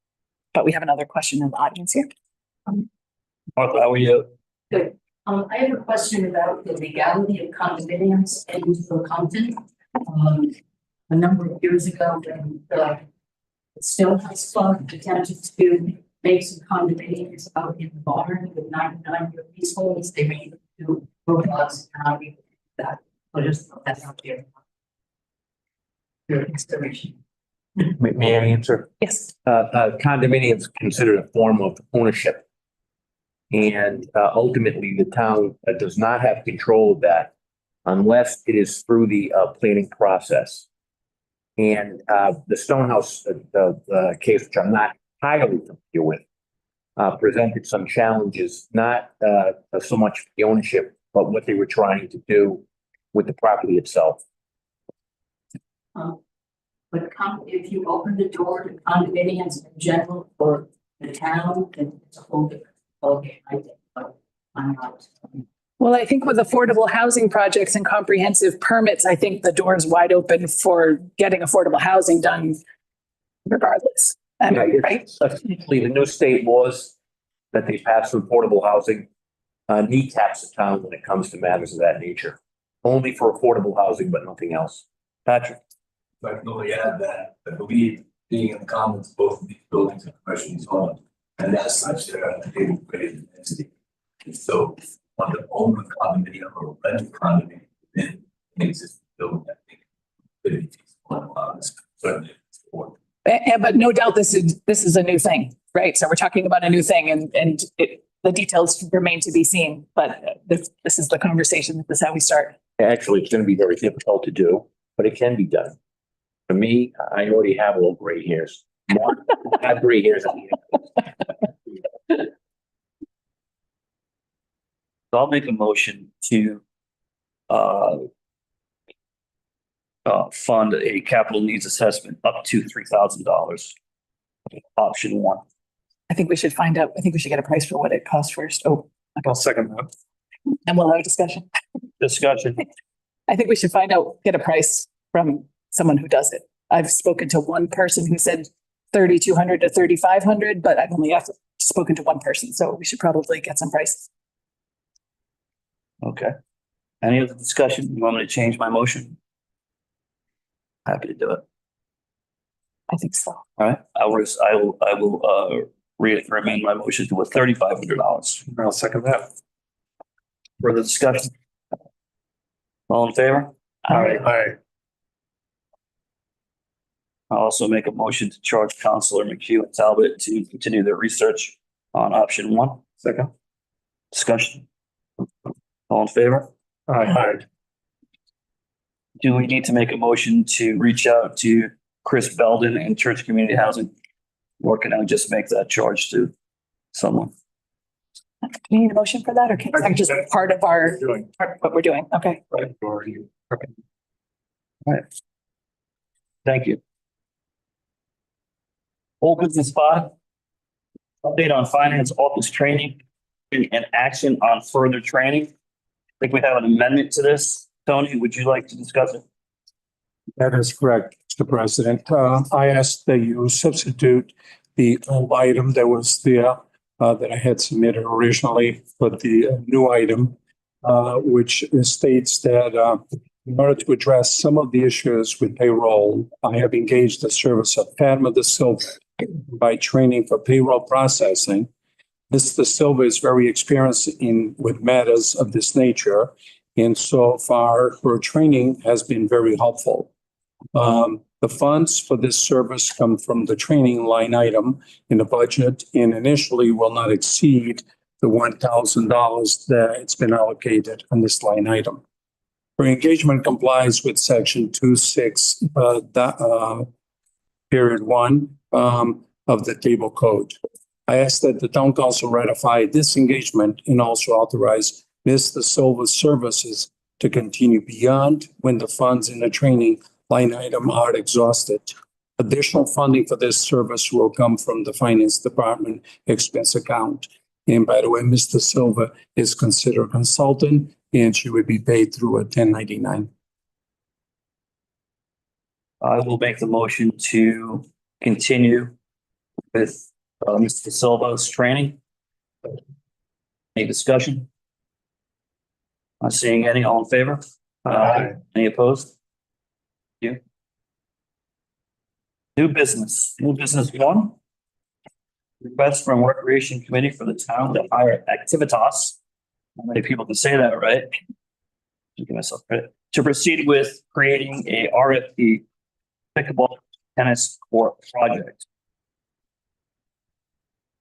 Speaker 5: But we have another question in the audience here.
Speaker 3: Martha, how are you?
Speaker 4: Good. I have a question about the legality of condominiums in Compton. A number of years ago, when the Stonehouse Club attempted to make some condominiums out in the barn with 99-year leaseholds, they made two robots and that. So just thought that's out there. Your consideration.
Speaker 6: May I answer?
Speaker 5: Yes.
Speaker 6: Condominiums considered a form of ownership. And ultimately, the town does not have control of that unless it is through the planning process. And the Stonehouse case, which I'm not highly familiar with, presented some challenges, not so much the ownership, but what they were trying to do with the property itself.
Speaker 4: But if you open the door to condominiums in general for the town, then it's a whole different ballgame, I think, but I'm not.
Speaker 5: Well, I think with affordable housing projects and comprehensive permits, I think the door is wide open for getting affordable housing done regardless. Right?
Speaker 6: Essentially, the new state laws that they passed for affordable housing kneecaps the town when it comes to matters of that nature. Only for affordable housing, but nothing else.
Speaker 3: Patrick?
Speaker 8: If I can only add that, I believe being in the commons, both of these buildings are commercially zoned, and as such, they're a neighborhood density. And so, on the own condominium or rental condominium within an existing building, I think could be feasible, certainly.
Speaker 5: But no doubt this is a new thing, right? So we're talking about a new thing, and the details remain to be seen. But this is the conversation. This is how we start.
Speaker 6: Actually, it's going to be very difficult to do, but it can be done. For me, I already have little gray hairs. I have gray hairs.
Speaker 3: So I'll make a motion to fund a capital needs assessment up to $3,000. Option one.
Speaker 5: I think we should find out, I think we should get a price for what it costs first. Oh,
Speaker 9: I'll second that.
Speaker 5: and we'll have a discussion.
Speaker 3: Discussion.
Speaker 5: I think we should find out, get a price from someone who does it. I've spoken to one person who said 3,200 to 3,500, but I've only spoken to one person, so we should probably get some prices.
Speaker 3: Okay. Any other discussion? You want me to change my motion? Happy to do it.
Speaker 5: I think so.
Speaker 3: All right. I will recommend my motion to $3,500.
Speaker 9: I'll second that.
Speaker 3: Further discussion? All in favor?
Speaker 2: All right.
Speaker 3: I'll also make a motion to charge Counselor McHugh and Talbot to continue their research on option one.
Speaker 9: Second.
Speaker 3: Discussion? All in favor?
Speaker 9: Aye.
Speaker 3: Do we need to make a motion to reach out to Chris Belden and Church Community Housing? Or can I just make that charge to someone?
Speaker 5: Do you need a motion for that, or can that just be part of our,
Speaker 2: Doing.
Speaker 5: what we're doing? Okay.
Speaker 2: Right, or you.
Speaker 3: Thank you. Old business 5. Update on finance office training and action on further training. I think we have an amendment to this. Tony, would you like to discuss it?
Speaker 11: That is correct, Mr. President. I asked that you substitute the old item that was there that I had submitted originally for the new item, which states that in order to address some of the issues with payroll, I have engaged the service of Padma De Silva by training for payroll processing. Ms. De Silva is very experienced with matters of this nature, and so far her training has been very helpful. The funds for this service come from the training line item in the budget and initially will not exceed the $1,000 that it's been allocated on this line item. Her engagement complies with section 2.6, period 1 of the table code. I ask that the town council ratify this engagement and also authorize Ms. De Silva's services to continue beyond when the funds in the training line item are exhausted. Additional funding for this service will come from the finance department expense account. And by the way, Ms. De Silva is considered a consultant and she would be paid through a 1099.
Speaker 3: I will make the motion to continue with Mr. Silva's training. Any discussion? Not seeing any. All in favor?
Speaker 2: Aye.
Speaker 3: Any opposed? Thank you. New business 1. Request from Recreation Committee for the town to hire Activitas. How many people can say that, right? Give myself credit. To proceed with creating a RFP pickleball tennis court project.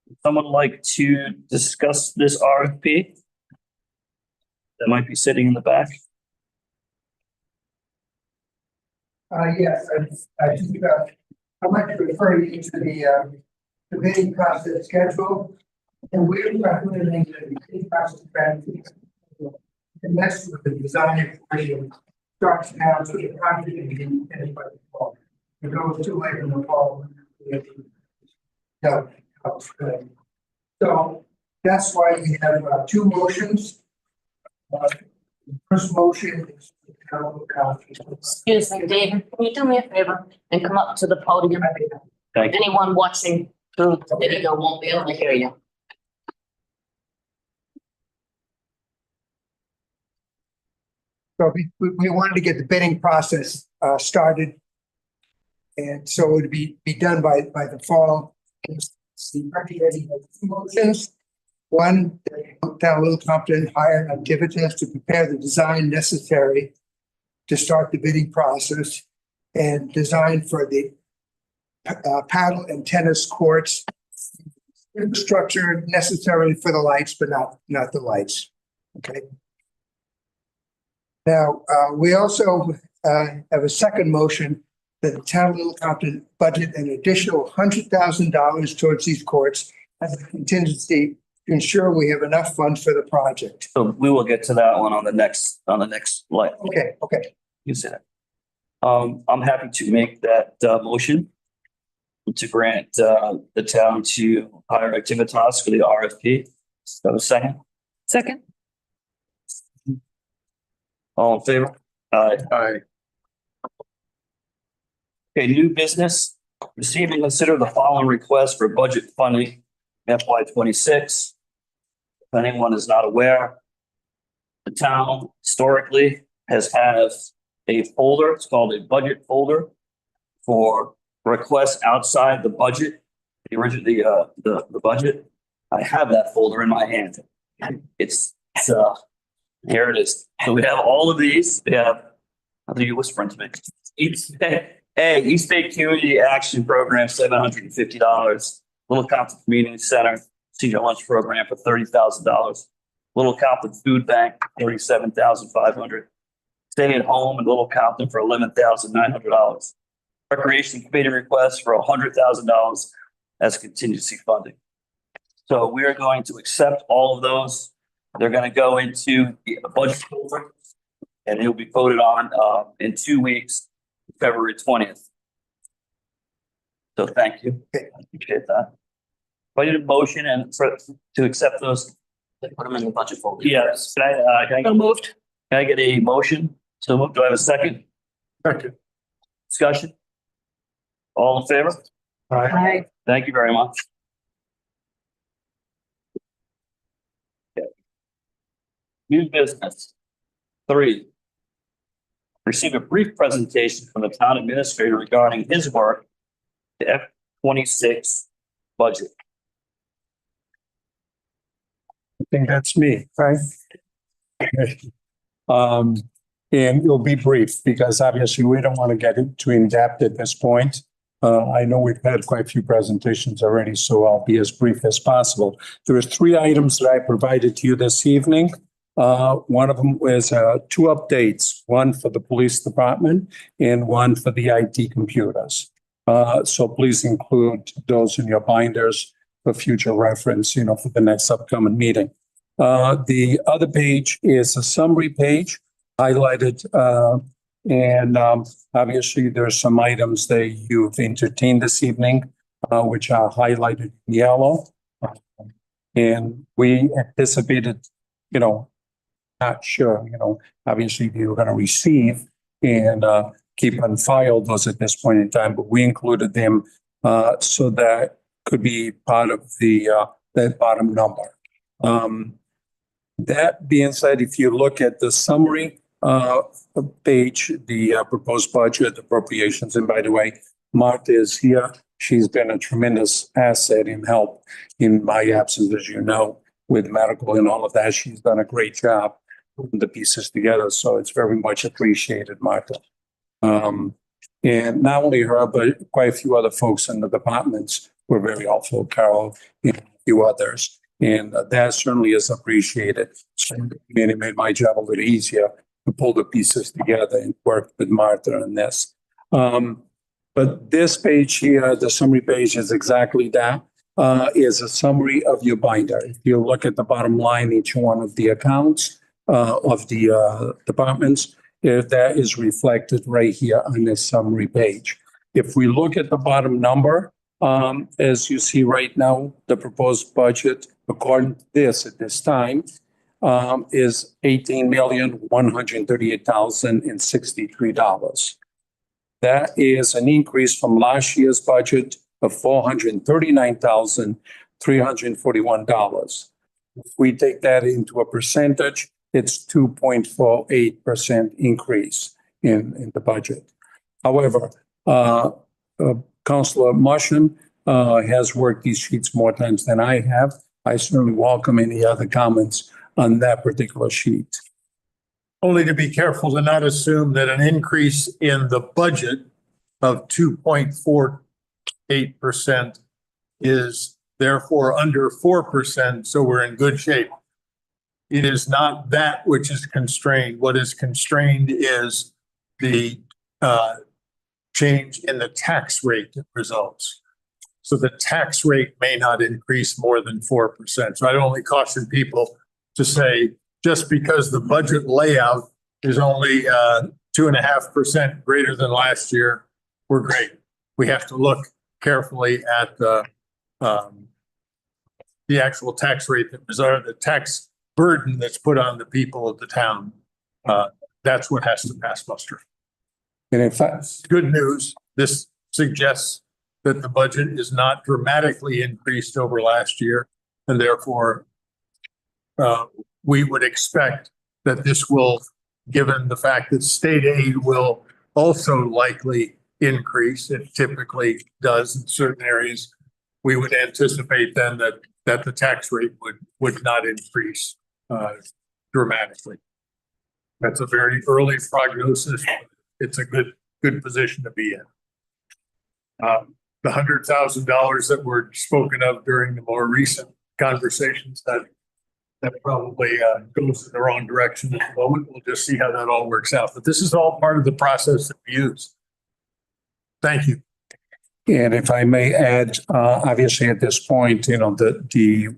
Speaker 3: Would someone like to discuss this RFP? That might be sitting in the back.
Speaker 12: Yes, I just, I'd like to refer you to the bidding process schedule. And we're recommending the bidding process strategy. And that's with the design portion starts now, so the project can begin finished by the fall. If it goes too late in the fall. No. So that's why we have 2 motions. First motion is
Speaker 4: Excuse me, David, can you do me a favor and come up to the podium?
Speaker 3: Thank you.
Speaker 4: Anyone watching through the video won't be able to hear you.
Speaker 12: So we wanted to get the bidding process started. And so it would be done by the fall. The recommending of 2 motions. One, that Little Compton hire Activitas to prepare the design necessary to start the bidding process and design for the paddle and tennis courts, infrastructure necessary for the lights, but not the lights. Okay. Now, we also have a second motion that the town of Little Compton budget an additional $100,000 towards these courts as a contingency to ensure we have enough funds for the project.
Speaker 3: So we will get to that one on the next slide.
Speaker 12: Okay.
Speaker 3: You see that. I'm happy to make that motion to grant the town to hire Activitas for the RFP. So second,
Speaker 5: Second.
Speaker 3: all in favor? Aye.
Speaker 2: Aye.
Speaker 3: Okay, new business. Receive and consider the following request for budget funding FY 26. If anyone is not aware, the town historically has had a folder, it's called a budget folder for requests outside the budget, the original, the budget. I have that folder in my hand. It's here it is. So we have all of these. We have, how do you whisper into me? East Bay Community Action Program, $750. Little Compton Community Center Senior Lunch Program for $30,000. Little Compton Food Bank, $37,500. Stay at Home in Little Compton for $11,900. Recreation Committee request for $100,000 as contingency funding. So we are going to accept all of those. They're going to go into the budget folder and it will be voted on in 2 weeks, February 20th. So thank you. I appreciate that. If I need a motion and to accept those.
Speaker 4: Put them in the budget folder.
Speaker 3: Yes. Can I get a motion? So moved. Do I have a second?
Speaker 2: Second.
Speaker 3: Discussion? All in favor?
Speaker 2: Aye.
Speaker 5: Aye.
Speaker 3: Thank you very much. Okay. New business. 3. Receive a brief presentation from the town administrator regarding his work, the F-26 budget.
Speaker 11: I think that's me, right? And it'll be brief because obviously we don't want to get too in-depth at this point. I know we've had quite a few presentations already, so I'll be as brief as possible. There are 3 items that I provided to you this evening. One of them was 2 updates, one for the police department and one for the IT computers. So please include those in your binders for future reference, for the next upcoming meeting. The other page is a summary page highlighted, and obviously there's some items that you've entertained this evening, which are highlighted in yellow. And we anticipated, not sure, obviously you're going to receive and keep on file those at this point in time, but we included them so that could be part of the that bottom number. That being said, if you look at the summary page, the proposed budget appropriations, and by the way, Martha is here. She's been a tremendous asset in help in my absence, as you know, with medical and all of that. She's done a great job putting the pieces together. So it's very much appreciated, Martha. And not only her, but quite a few other folks in the departments were very helpful, Carol and a few others. And that certainly is appreciated. So it made my job a little easier to pull the pieces together and work with Martha on this. But this page here, the summary page is exactly that, is a summary of your binder. If you look at the bottom line, each one of the accounts of the departments, that is reflected right here on this summary page. If we look at the bottom number, as you see right now, the proposed budget, according to this at this time, is $18,138,063. That is an increase from last year's budget of $439,341. If we take that into a percentage, it's 2.48% increase in the budget. However, Councilor Mushin has worked these sheets more times than I have. I certainly welcome any other comments on that particular sheet.
Speaker 2: Only to be careful to not assume that an increase in the budget of 2.48% is therefore under 4%, so we're in good shape. It is not that which is constrained. What is constrained is the change in the tax rate that results. So the tax rate may not increase more than 4%. So I'd only caution people to say, just because the budget layout is only 2.5% greater than last year, we're great. We have to look carefully at the actual tax rate that was, or the tax burden that's put on the people of the town. That's what has to pass muster.
Speaker 11: And in fact,
Speaker 2: Good news, this suggests that the budget is not dramatically increased over last year, and therefore we would expect that this will, given the fact that state aid will also likely increase, it typically does in certain areas, we would anticipate then that the tax rate would not increase dramatically. That's a very early prognosis. It's a good position to be in. The $100,000 that were spoken of during the more recent conversations, that probably goes in the wrong direction at the moment. We'll just see how that all works out. But this is all part of the process that we use. Thank you.
Speaker 11: and if I may add, obviously at this point, you know,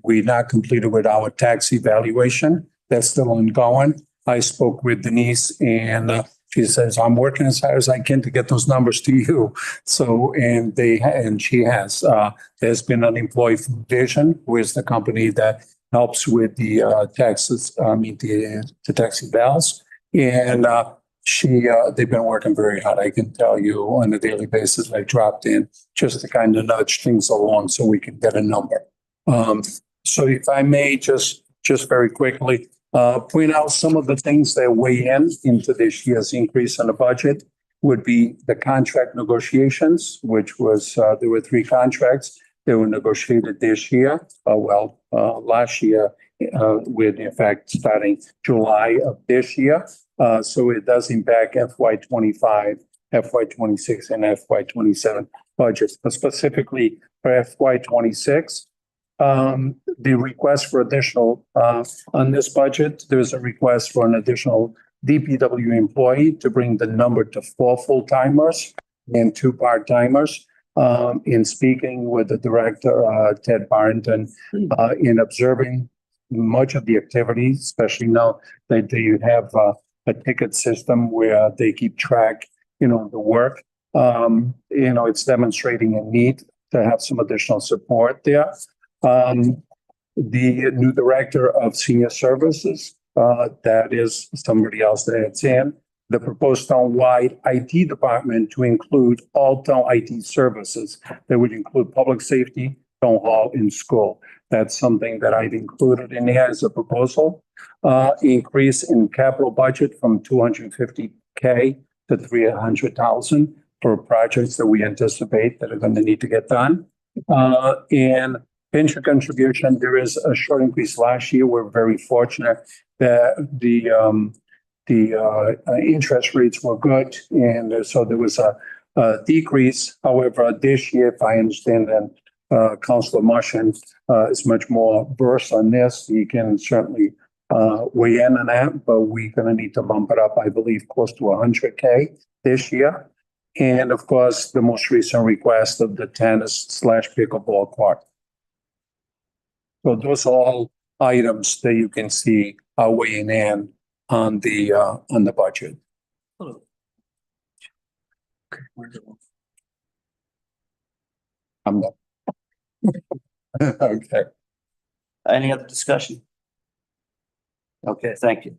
Speaker 11: we're not completed with our tax evaluation. That's still ongoing. I spoke with Denise and she says, I'm working as hard as I can to get those numbers to you. So, and she has, there's been an employee from Vision, who is the company that helps with the taxes, the tax evals. And they've been working very hard. I can tell you on a daily basis, I dropped in just to kind of nudge things along so we can get a number. So if I may just very quickly, point out some of the things that weigh into this year's increase in the budget would be the contract negotiations, which was, there were 3 contracts that were negotiated this year. Last year, with in fact, starting July of this year. So it does impact FY25, FY26 and FY27 budgets, but specifically for FY26. The request for additional, on this budget, there's a request for an additional DPW employee to bring the number to 4 full-timers and 2 part-timers. In speaking with the director, Ted Barrington, in observing much of the activities, especially now that you have a ticket system where they keep track, you know, the work. It's demonstrating a need to have some additional support there. The new director of senior services, that is somebody else that's in the proposed town-wide IT department to include all town IT services that would include public safety, town hall, and school. That's something that I've included in here as a proposal. Increase in capital budget from $250K to $300,000 for projects that we anticipate that are going to need to get done. And pension contribution, there is a short increase last year. We're very fortunate that the interest rates were good, and so there was a decrease. However, this year, if I understand that Councilor Martian is much more versed on this, he can certainly weigh in on that, but we're going to need to bump it up, I believe, close to $100K this year. And of course, the most recent request of the tennis/pickleball court. So those are all items that you can see are weighing in on the budget. I'm done. Okay.
Speaker 3: Any other discussion? Okay, thank you.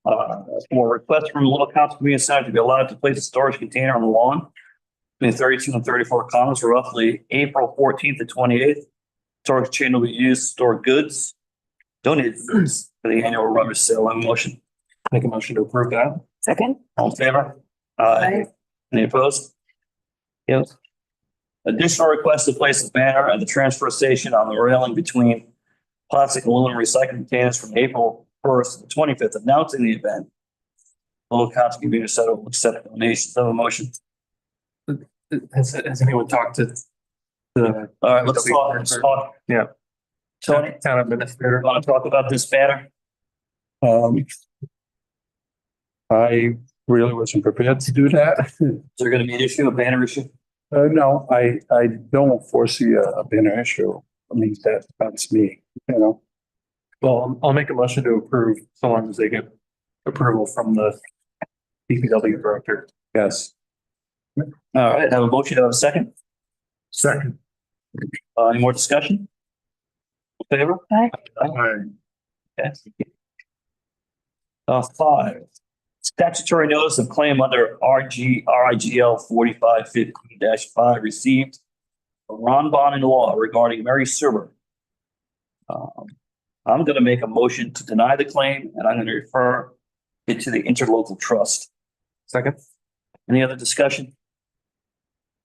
Speaker 3: For request from the Little Council Community Center to be allowed to place a storage container on the lawn between 32 and 34 Commerce for roughly April 14th to 28th. Storage chain will be used to store goods, donated goods for the annual rubbish sale. On motion.
Speaker 9: Make a motion to approve that.
Speaker 5: Second.
Speaker 3: All in favor?
Speaker 5: Aye.
Speaker 3: Any opposed? Yes. Additional request to place a banner at the transfer station on the railing between plastic and aluminum recycling containers from April 1st to the 25th, announcing the event. Little Council Community Center will accept donations. Of a motion.
Speaker 9: Has anyone talked to the?
Speaker 3: All right, let's talk.
Speaker 9: Yeah.
Speaker 3: Tony,
Speaker 9: Town administrator.
Speaker 3: want to talk about this banner?
Speaker 11: I really wasn't prepared to do that.
Speaker 3: Is there going to be an issue, a banner issue?
Speaker 11: No, I don't foresee a banner issue. I mean, that's me, you know.
Speaker 9: Well, I'll make a motion to approve so long as they get approval from the DPW director.
Speaker 11: Yes.
Speaker 3: All right, have a motion, have a second.
Speaker 2: Second.
Speaker 3: Any more discussion? In favor?
Speaker 1: Aye.
Speaker 3: Yes. 5, statutory notice of claim under RIGL 4515-5 received from Ron Bond in law regarding Mary Serber. I'm going to make a motion to deny the claim, and I'm going to refer it to the interlocal trust.
Speaker 9: Second.
Speaker 3: Any other discussion?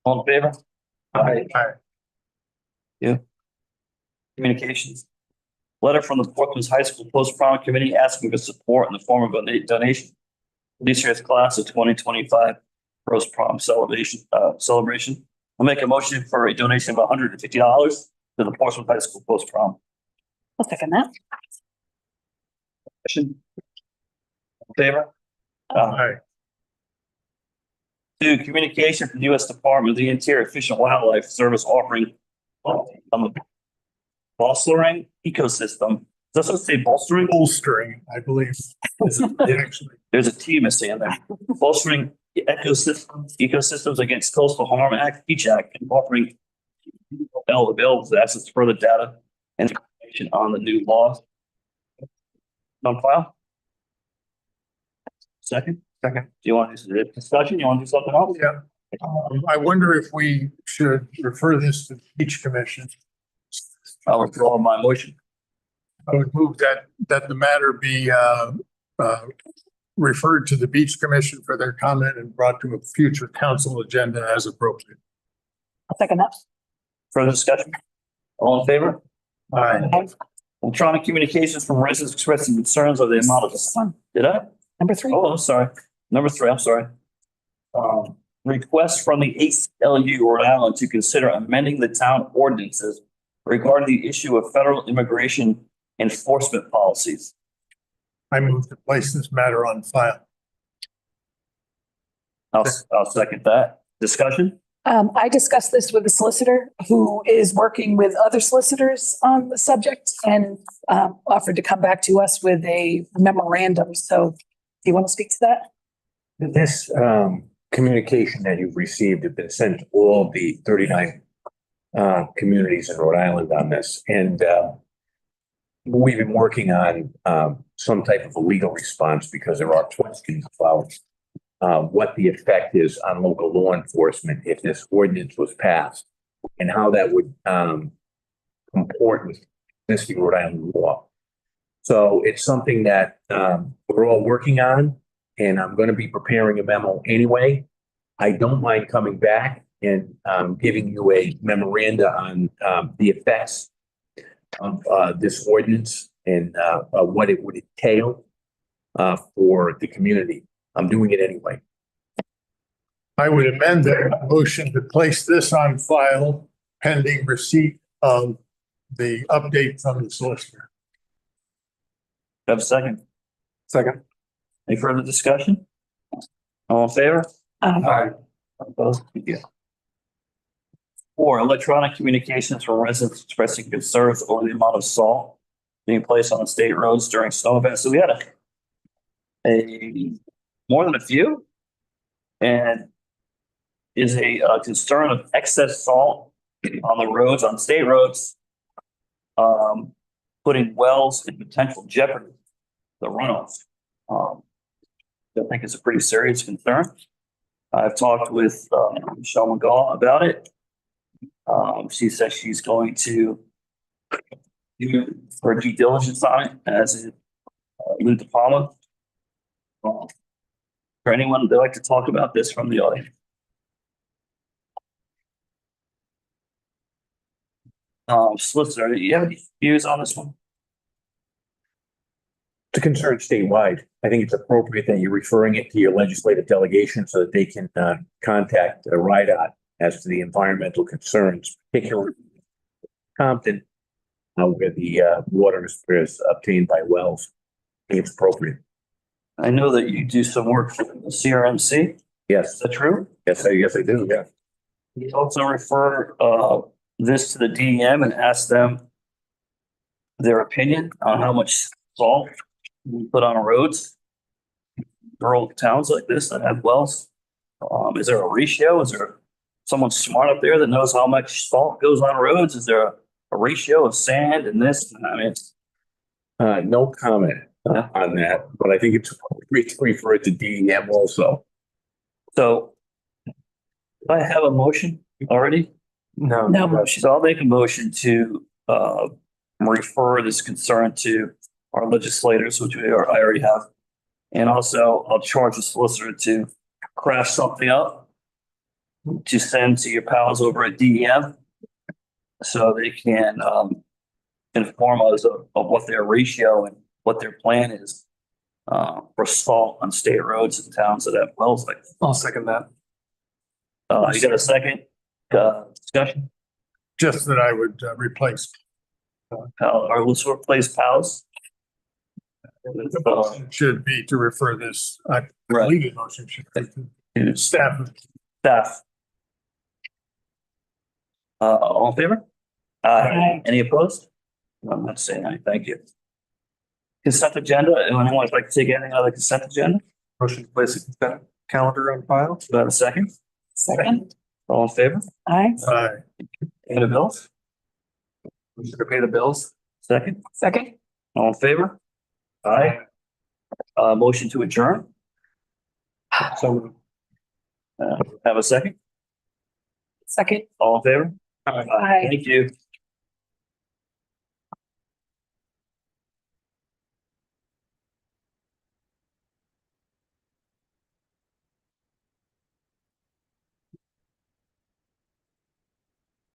Speaker 3: All in favor? Aye. Yeah. Communications. Letter from the Portsmouth High School Post-Prom Committee asking for support in the form of a donation for this year's class of 2025 post-prom celebration. I'll make a motion for a donation of $150 to the Portsmouth High School Post-Prom.
Speaker 5: I'll second that.
Speaker 3: In favor?
Speaker 2: Aye.
Speaker 3: 2, communication from the U.S. Department of the Interior Fish and Wildlife Service offering bolstering ecosystem. Does that say bolstering?
Speaker 2: Bolstering, I believe. Actually,
Speaker 3: There's a T missing in there. Bolstering ecosystems against Coastal Harm Act, Beach Act, and offering available to access further data and information on the new laws. On file? Second?
Speaker 9: Second.
Speaker 3: Do you want to do discussion? You want to do something else?
Speaker 2: Yeah. I wonder if we should refer this to the Beach Commission.
Speaker 3: I'll withdraw my motion.
Speaker 2: I would move that the matter be referred to the Beach Commission for their comment and brought to a future council agenda as appropriate.
Speaker 5: I'll second that.
Speaker 3: Further discussion? All in favor?
Speaker 2: Aye.
Speaker 3: Electronic communications from residents expressing concerns over the amount of. Did I?
Speaker 5: Number 3.
Speaker 3: Oh, I'm sorry. Number 3, I'm sorry. Request from the ACLU Rhode Island to consider amending the town ordinances regarding the issue of federal immigration enforcement policies.
Speaker 2: I move to place this matter on file.
Speaker 3: I'll second that. Discussion?
Speaker 5: I discussed this with the solicitor who is working with other solicitors on the subject and offered to come back to us with a memorandum. So do you want to speak to that?
Speaker 6: This communication that you've received have been sent to all the 39 communities in Rhode Island on this. And we've been working on some type of a legal response because there are questions about what the effect is on local law enforcement if this ordinance was passed and how that would comport with existing Rhode Island law. So it's something that we're all working on, and I'm going to be preparing a memo anyway. I don't mind coming back and giving you a memoranda on the effects of this ordinance and what it would entail for the community. I'm doing it anyway.
Speaker 2: I would amend the motion to place this on file pending receipt of the update from the solicitor.
Speaker 3: Do I have a second?
Speaker 9: Second.
Speaker 3: Any further discussion? All in favor?
Speaker 9: Aye.
Speaker 3: Opposed? Thank you. 4, electronic communications from residents expressing concerns over the amount of salt being placed on the state roads during snow events. So we had a more than a few, and is a concern of excess salt on the roads, on state roads, putting wells in potential jeopardy, the runoff. I think it's a pretty serious concern. I've talked with Michelle McGaw about it. She says she's going to do her due diligence on it as it Lou DePalma. For anyone that'd like to talk about this from the audience. Solicitor, do you have any views on this one?
Speaker 6: It's a concern statewide. I think it's appropriate that you're referring it to your legislative delegation so that they can contact RIDOT as to the environmental concerns, particularly Compton, where the water is obtained by wells. I think it's appropriate.
Speaker 3: I know that you do some work for the CRMC.
Speaker 6: Yes.
Speaker 3: Is that true?
Speaker 6: Yes, I do. Yeah.
Speaker 3: You also refer this to the DEM and ask them their opinion on how much salt we put on roads. rural towns like this that have wells? Is there a ratio? Is there someone smart up there that knows how much salt goes on roads? Is there a ratio of sand and this? I mean,
Speaker 7: No comment on that, but I think it's referred to DEM also.
Speaker 3: so do I have a motion already?
Speaker 9: No.
Speaker 5: No motion.
Speaker 3: So I'll make a motion to refer this concern to our legislators, which I already have. And also I'll charge the solicitor to craft something up to send to your pals over at DEM so they can inform us of what their ratio and what their plan is for salt on state roads and towns that have wells like that.
Speaker 9: I'll second that.
Speaker 3: You got a second discussion?
Speaker 2: Just that I would replace.
Speaker 3: Or let's replace pals.
Speaker 2: The motion should be to refer this, I
Speaker 3: Right.
Speaker 2: believe the motion should be to staff.
Speaker 3: Staff. All in favor?
Speaker 5: Aye.
Speaker 3: Any opposed? I'm not saying aye, thank you. Consent agenda, anyone would like to take anything out of the consent agenda?
Speaker 9: Motion to place a consent calendar on file.
Speaker 3: Do I have a second?
Speaker 5: Second.
Speaker 3: All in favor?
Speaker 5: Aye.
Speaker 3: Pay the bills?
Speaker 9: Motion to pay the bills.
Speaker 3: Second?
Speaker 5: Second.
Speaker 3: All in favor? Aye. Motion to adjourn?
Speaker 9: So
Speaker 3: Have a second?
Speaker 5: Second.
Speaker 3: All in favor?
Speaker 5: Aye.
Speaker 3: Thank you.